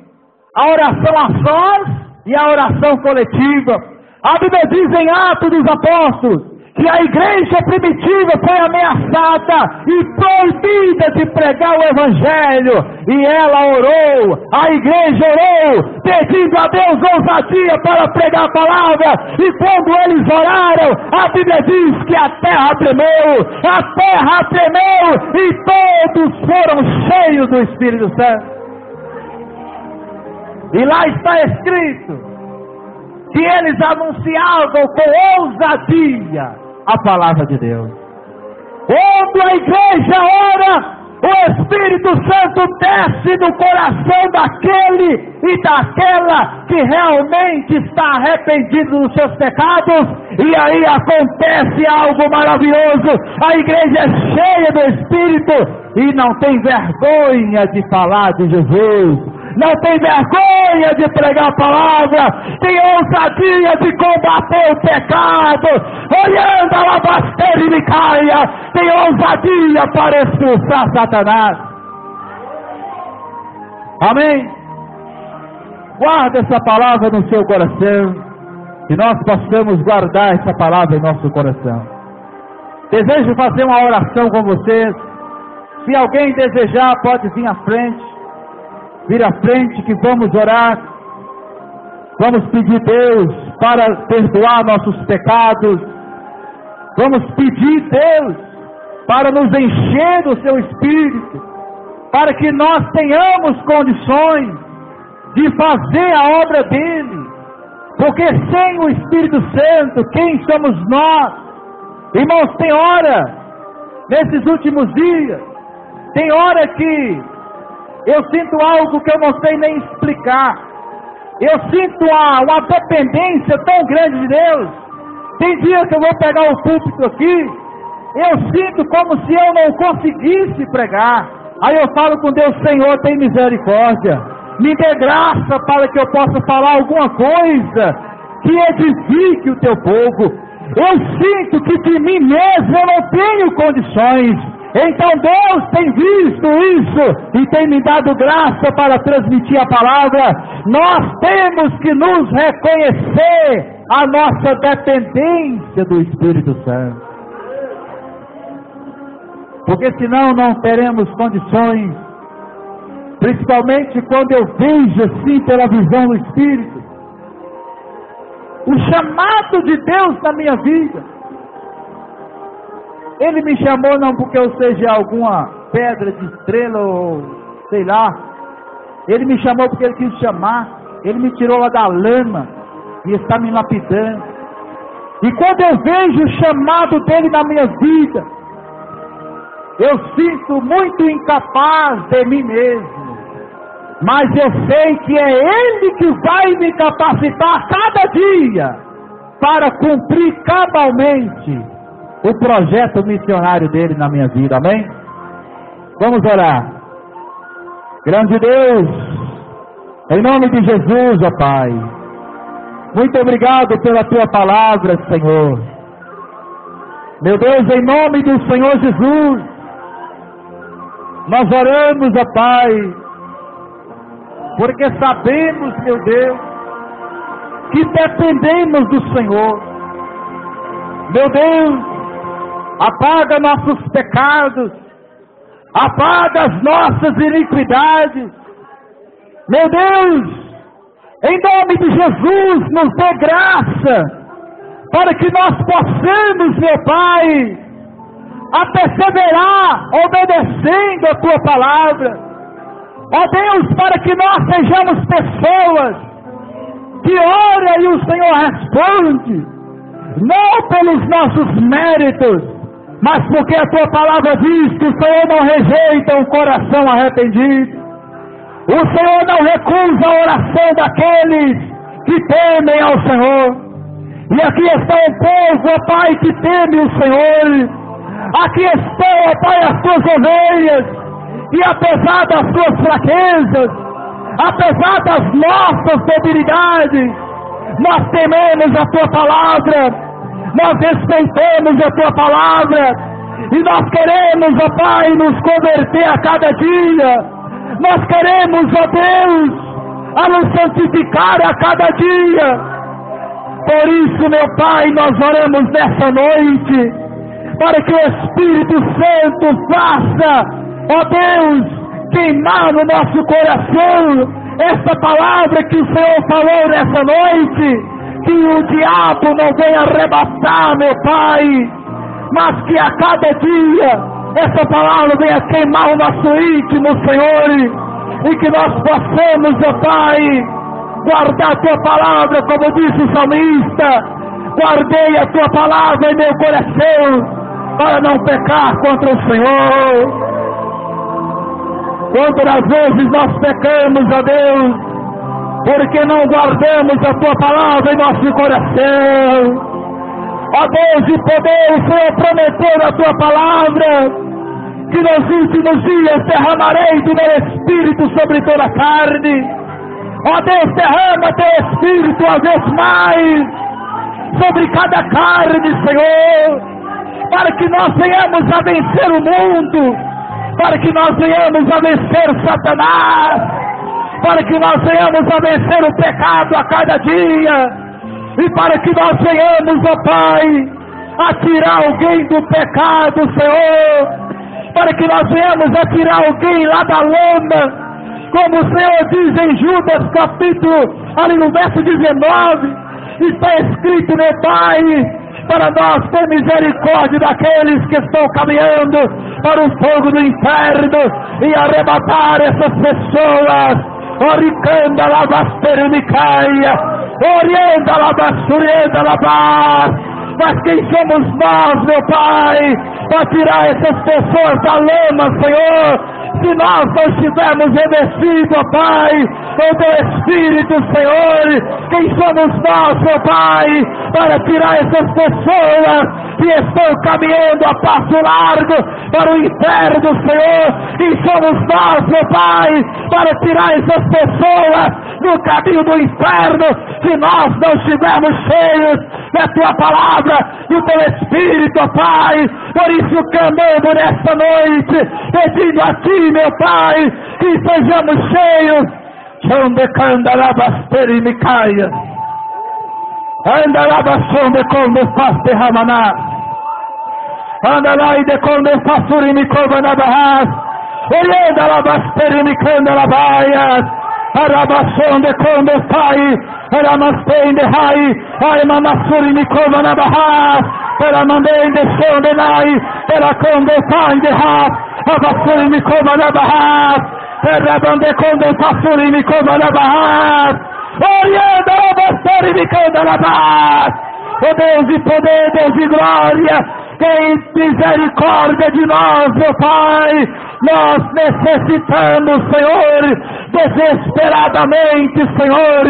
A oração a sós e a oração coletiva. A Bíblia diz em Atos dos Apóstolos que a igreja primitiva foi ameaçada e proibida de pregar o Evangelho. E ela orou, a igreja orou, pedindo a Deus ousadia para pregar a palavra. E quando eles oraram, a Bíblia diz que a terra tremeu e todos foram cheios do Espírito Santo. E lá está escrito que eles anunciavam com ousadia a palavra de Deus. Quando a igreja ora, o Espírito Santo desce no coração daquele e daquela que realmente está arrependido dos seus pecados, e aí acontece algo maravilhoso. A igreja é cheia do Espírito e não tem vergonha de falar de Jesus. Não tem vergonha de pregar a palavra, tem ousadia de combater o pecado, olhando a alabasteira e Micaia, tem ousadia para expulsar Satanás. Amém? Guarda essa palavra no seu coração, que nós possamos guardar essa palavra em nosso coração. Desejo fazer uma oração com vocês. Se alguém desejar, pode vir à frente. Vir à frente que vamos orar. Vamos pedir Deus para perdoar nossos pecados. Vamos pedir Deus para nos encher do seu Espírito, para que nós tenhamos condições de fazer a obra dele. Porque sem o Espírito Santo, quem somos nós? Irmãos, tem hora, nesses últimos dias, tem hora que eu sinto algo que eu não sei nem explicar. Eu sinto uma dependência tão grande de Deus. Tem dias que eu vou pegar o púlpito aqui, eu sinto como se eu não conseguisse pregar. Aí eu falo com Deus: Senhor, tem misericórdia, me dê graça para que eu possa falar alguma coisa que edifique o teu povo. Eu sinto que de mim mesmo eu não tenho condições. Então Deus tem visto isso e tem me dado graça para transmitir a palavra. Nós temos que nos reconhecer a nossa dependência do Espírito Santo, porque senão não teremos condições, principalmente quando eu vejo assim pela visão do Espírito, o chamado de Deus na minha vida. Ele me chamou não porque eu seja alguma pedra de estrela ou sei lá. Ele me chamou porque Ele quis chamar. Ele me tirou lá da lama e está me lapidando. E quando eu vejo o chamado dele na minha vida, eu sinto muito incapaz de mim mesmo. Mas eu sei que é ele que vai me capacitar cada dia para cumprir cabalmente o projeto missionário dele na minha vida. Amém? Vamos orar. Grande Deus, em nome de Jesus, ó Pai, muito obrigado pela tua palavra, Senhor. Meu Deus, em nome do Senhor Jesus, nós oramos, ó Pai, porque sabemos, meu Deus, que dependemos do Senhor. Meu Deus, apaga nossos pecados, apaga as nossas iniquidades. Meu Deus, em nome de Jesus, nos dê graça, para que nós possamos, meu Pai, a perseverar, obedecendo a Tua palavra. Ó Deus, para que nós sejamos pessoas que ora e o Senhor responde, não pelos nossos méritos, mas porque a Tua palavra diz que o Senhor não rejeita um coração arrependido. O Senhor não recusa a oração daqueles que temem ao Senhor. E aqui está o povo, ó Pai, que teme o Senhor. Aqui estão, ó Pai, as Tuas ovelhas. E apesar das Tuas fraquezas, apesar das nossas debilidades, nós tememos a Tua palavra, nós respeitamos a Tua palavra, e nós queremos, ó Pai, nos converter a cada dia. Nós queremos, ó Deus, a nos santificar a cada dia. Por isso, meu Pai, nós oramos nessa noite, para que o Espírito Santo faça, ó Deus, queimar no nosso coração essa palavra que o Senhor falou nessa noite, que o diabo não venha arrebatar, meu Pai, mas que a cada dia essa palavra venha queimar o nosso íntimo, Senhor, e que nós possamos, ó Pai, guardar a Tua palavra, como disse o salmista, guardei a Tua palavra em meu coração, para não pecar contra o Senhor. Quantas vezes nós pecamos, ó Deus, porque não guardamos a Tua palavra em nosso coração. Ó Deus de poder, o Senhor prometeu na Tua palavra que nos últimos dias derramarei do meu Espírito sobre toda a carne. Ó Deus, derrama Teu Espírito uma vez mais sobre cada carne, Senhor, para que nós venhamos a vencer o mundo, para que nós venhamos a vencer Satanás, para que nós venhamos a vencer o pecado a cada dia, e para que nós venhamos, ó Pai, a tirar alguém do pecado, Senhor, para que nós venhamos a tirar alguém lá da lama, como o Senhor diz em Judas capítulo, ali no verso 19, está escrito, meu Pai, para nós ter misericórdia daqueles que estão caminhando para o fogo do inferno e arrebatar essas pessoas. Oricanda labastermicaia, orienda labasturienda labas. Mas quem somos nós, meu Pai, para tirar essas pessoas da lama, Senhor? Se nós não estivermos revestidos, ó Pai, com o Teu Espírito, Senhor, quem somos nós, meu Pai, para tirar essas pessoas que estão caminhando a passo largo para o inferno, Senhor? Quem somos nós, meu Pai, para tirar essas pessoas do caminho do inferno, se nós não estivermos cheios da Tua palavra, do Teu Espírito, ó Pai? Por isso clamamos nesta noite, pedindo a Ti, meu Pai, que sejamos cheios. Chondecanda labasteri me caia. Anda labasonde quando faz derramaná. Anda lá e de quando façuri me cova na barras. Orienda labasteri me canda labaias. Arabasonde quando sai. Aramastende rai. Ai mamassuri me cova na barras. Para mandei de sonde nai. Para quando sai de ras. Abassuri me cova na barras. Para bande quando façuri me cova na barras. Orienda labasteri me canda labas. ó Deus de poder, Deus de glória, tem misericórdia de nós, meu Pai. Nós necessitamos, Senhor, desesperadamente, Senhor,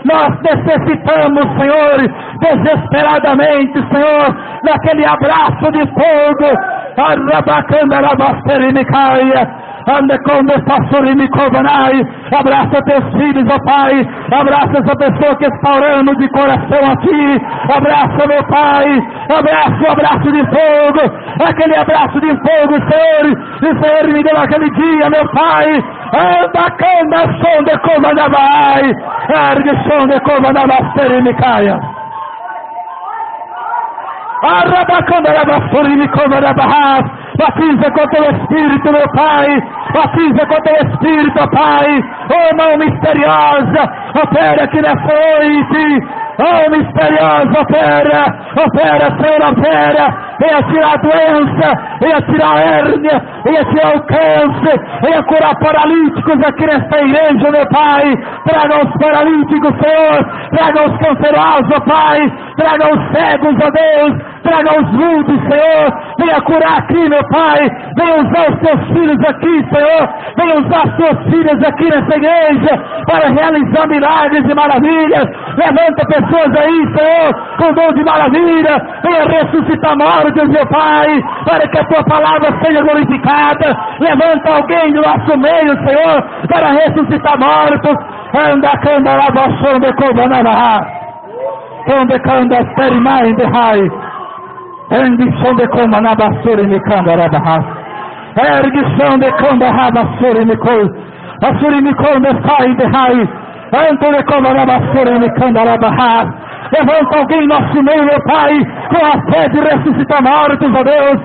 nós necessitamos, Senhor, desesperadamente, Senhor, daquele abraço de fogo, abraça teus filhos, ó Pai, abraça essa pessoa que está orando de coração aqui, abraça, meu Pai, abraça o abraço de fogo, aquele abraço de fogo, Senhor, e o Senhor me deu aquele dia, meu Pai, anda, canda, som de cova da vai, ergue som de cova da basteri me caia. Batiza com teu Espírito, meu Pai, batiza com teu Espírito, Pai, oh mão misteriosa, opera aqui nessa noite, oh misteriosa, opera, Senhor, opera, venha tirar a doença, venha tirar a hérnia, venha tirar o câncer, venha curar paralíticos aqui nesta igreja, meu Pai, traga os paralíticos, Senhor, traga os cancerosos, ó Pai, traga os cegos, ó Deus, traga os mudos, Senhor, venha curar aqui, meu Pai, venha usar os teus filhos aqui, Senhor, venha usar as tuas filhas aqui nessa igreja, para realizar milagres e maravilhas, levanta pessoas aí, Senhor, com dom de maravilha, venha ressuscitar mortos, meu Pai, para que a tua palavra seja glorificada, levanta alguém do nosso meio, Senhor, para ressuscitar mortos, anda, canda, lava, som de cova, onde canda, perimai, de rai, ergue som de coma na basura e me canda, ergue som de coma na basura e me col, basura e me col, sai de rai, ante de coma na basura e me canda, levanta alguém em nosso meio, meu Pai, com a fé de ressuscitar mortos, ó Deus,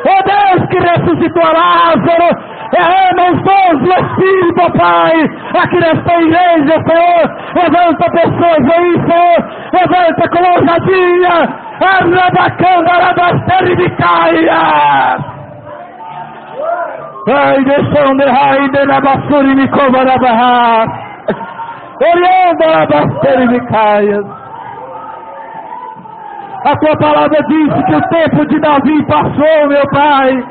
ó Deus que ressuscitou a Lázaro, os dons do Espírito, ó Pai, aqui nesta igreja, Senhor, levanta pessoas aí, Senhor, levanta com ousadia, ai, deixam de raio de la basura e me cova na barra, olhando a basura e me caia. A tua palavra diz que o tempo de Davi passou, meu Pai.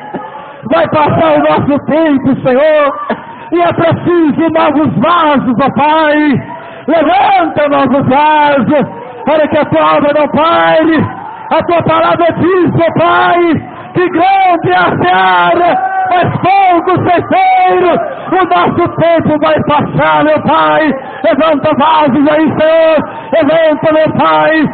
Vai passar o nosso tempo, Senhor. E é preciso novos vasos, ó Pai. Levanta novos vasos, para que a tua obra não pare. A tua palavra diz, ó Pai, que grande é a seara, mas pouco ceceiro. O nosso tempo vai passar, meu Pai. Levanta vasos aí, Senhor. Levanta, meu Pai.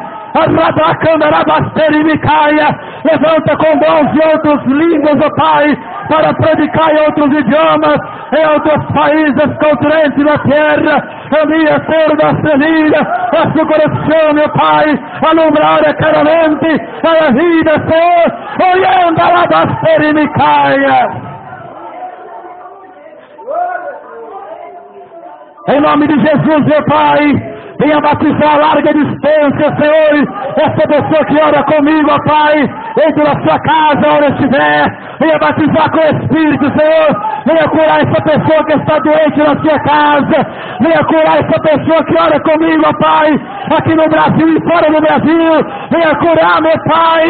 Levanta com dons de outras línguas, ó Pai, para predicar em outros idiomas, em outros países continentes da terra. Envia, Senhor, da vida, a sua coração, meu Pai, alumbrar claramente a vida, Senhor, olhando a labasteira e me caia. Em nome de Jesus, meu Pai, venha batizar a larga distância, Senhor, essa pessoa que ora comigo, ó Pai, dentro da sua casa, onde estiver, venha batizar com o Espírito, Senhor, venha curar essa pessoa que está doente na sua casa, venha curar essa pessoa que ora comigo, ó Pai, aqui no Brasil e fora do Brasil, venha curar, meu Pai,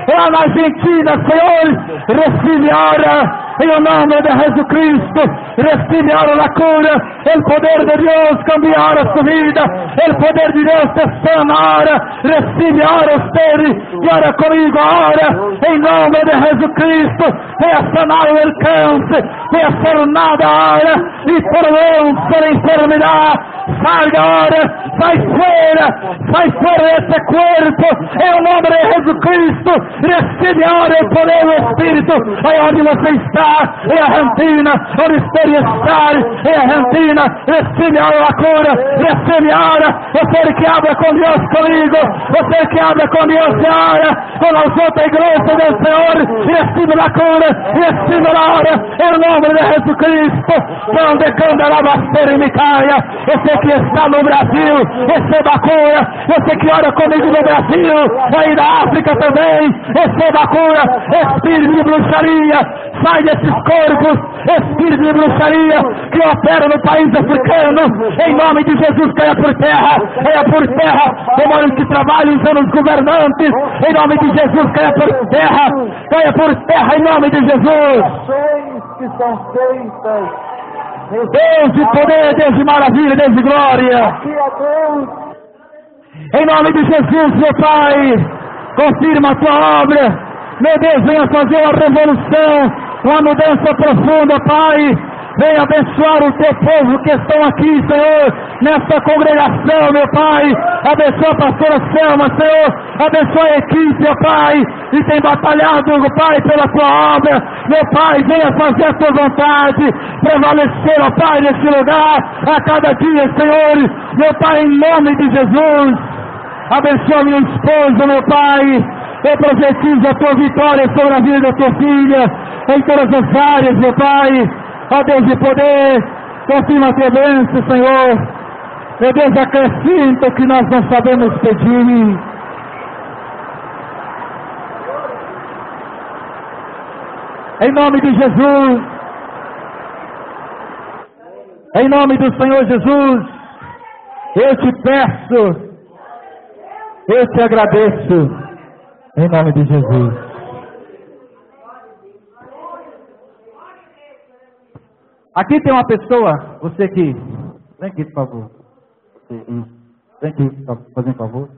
lá na Argentina, Senhor, recebe ora, em o nome de Jesus Cristo, recibe ahora la cura, el poder de Dios cambia ahora su vida, el poder de Dios te sana ahora, recibe ahora usted y ahora conmigo ahora, en nombre de Jesucristo, venha sanar el cáncer, venha sanada ahora, y por la enfermedad, salga ahora, sai fuera de este cuerpo, en el nombre de Jesucristo, recibe ahora el poder del Espíritu, ahí donde você está, em Argentina, onde esteja estar, em Argentina, recebe a cura, recebe a hora, você que habla com Deus comigo, você que habla com Deus ahora, com a outra igreja do Senhor, recebe a cura, recebe a hora, em nome de Jesucristo, donde canta la bastera e me caia, você Você que está no Brasil, receba a cura. Você que ora comigo no Brasil, aí na África também, receba a cura. Espírito de bruxaria, sai desses corpos. Espírito de bruxaria que opera no país africano, em nome de Jesus, caia por terra. Demônios que trabalham usando os governantes, em nome de Jesus, caia por terra, em nome de Jesus. Ações que são feitas. Deus de poder, Deus de maravilha, Deus de glória. Aqui a Deus. Em nome de Jesus, meu Pai, confirma a tua obra. Meu Deus, venha fazer uma revolução, uma mudança profunda, Pai. Venha abençoar o teu povo que estão aqui, Senhor, nesta congregação, meu Pai. Abençoa a pastora Selma, Senhor. Abençoa a equipe, ó Pai, e tem batalhado, Pai, pela tua obra. Meu Pai, venha fazer a tua vontade, prevalecer, ó Pai, nesse lugar, a cada dia, Senhor. Meu Pai, em nome de Jesus, abençoa minha esposa, meu Pai. Eu profetizo a tua vitória sobre a vida da tua filha, em todas as áreas, meu Pai. Ó Deus de poder, confirma a tua bênção, Senhor. Meu Deus, acrescenta o que nós não sabemos pedir. Em nome de Jesus, em nome do Senhor Jesus, eu te peço, eu te agradeço, em nome de Jesus. Aqui tem uma pessoa, você aqui, vem aqui por favor, vem aqui, fazer um favor.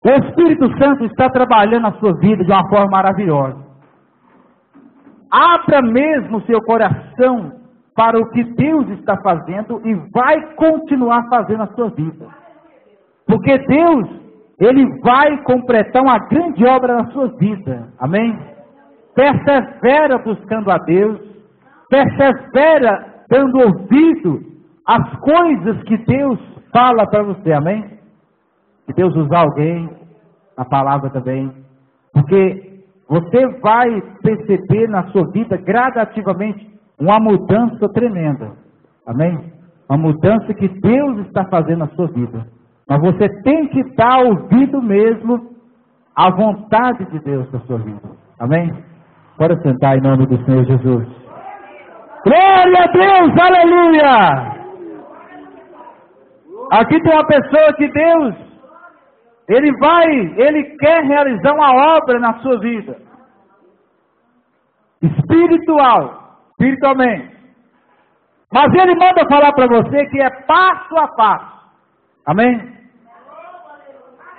O Espírito Santo está trabalhando na sua vida de uma forma maravilhosa. Abra mesmo seu coração para o que Deus está fazendo e vai continuar fazendo na sua vida. Porque Deus, Ele vai completar uma grande obra na sua vida. Amém? Persevera buscando a Deus. Persevera dando ouvido às coisas que Deus fala para você. Amém? Que Deus usar alguém, a palavra também. Porque você vai perceber na sua vida gradativamente uma mudança tremenda. Amém? Uma mudança que Deus está fazendo na sua vida. Mas você tem que dar ouvido mesmo à vontade de Deus na sua vida. Amém? Bora sentar em nome do Senhor Jesus. Glória a Deus, aleluia! Aqui tem uma pessoa que Deus, Ele quer realizar uma obra na sua vida. Espiritualmente. Mas Ele manda falar para você que é passo a passo. Amém?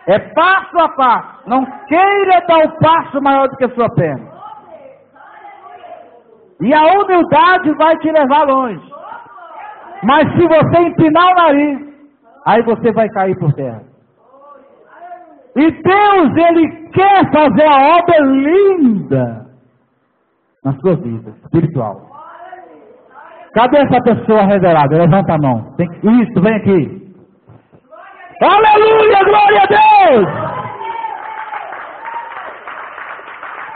É passo a passo. Não queira dar um passo maior do que a sua perna. E a humildade vai te levar longe. Mas se você empinar o nariz, aí você vai cair por terra. E Deus, Ele quer fazer a obra linda na sua vida espiritual. Cadê essa pessoa revelada? Levanta a mão. Isso, vem aqui. Aleluia, glória a Deus!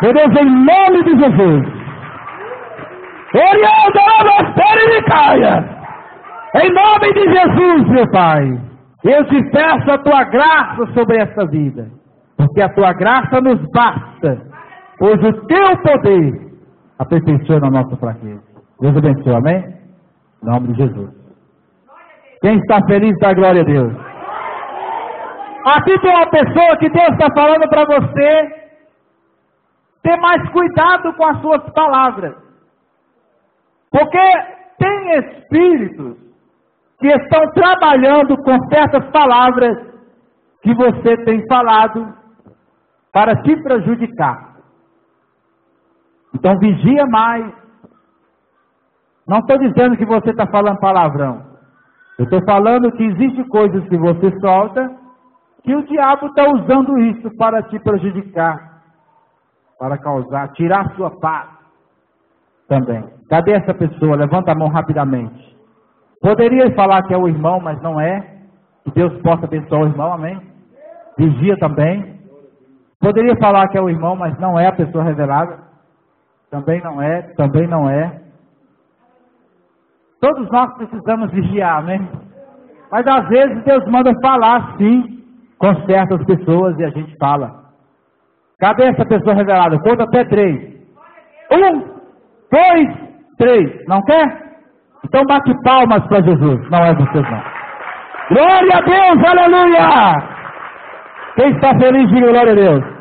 Meu Deus, em nome de Jesus. Em nome de Jesus, meu Pai, eu te peço a tua graça sobre essa vida, porque a tua graça nos basta, pois o teu poder aperfeiçoa na nossa fraqueza. Deus abençoe, amém? Em nome de Jesus. Quem está feliz, dá glória a Deus. Aqui tem uma pessoa que Deus está falando para você ter mais cuidado com as suas palavras. Porque tem espíritos que estão trabalhando com certas palavras que você tem falado para te prejudicar. Então vigia mais. Não estou dizendo que você está falando palavrão. Eu estou falando que existem coisas que você solta que o diabo está usando isso para te prejudicar, para causar, tirar sua paz também. Cadê essa pessoa? Levanta a mão rapidamente. Poderia falar que é o irmão, mas não é. Que Deus possa abençoar o irmão, amém? Vigia também. Poderia falar que é o irmão, mas não é a pessoa revelada. Também não é, também não é. Todos nós precisamos vigiar, né? Mas às vezes Deus manda falar sim com certas pessoas e a gente fala. Cadê essa pessoa revelada? Conta até 3. 1, 2, 3. Não quer? Então bate palmas para Jesus. Não é vocês não. Glória a Deus, aleluia! Quem está feliz, diga glória a Deus.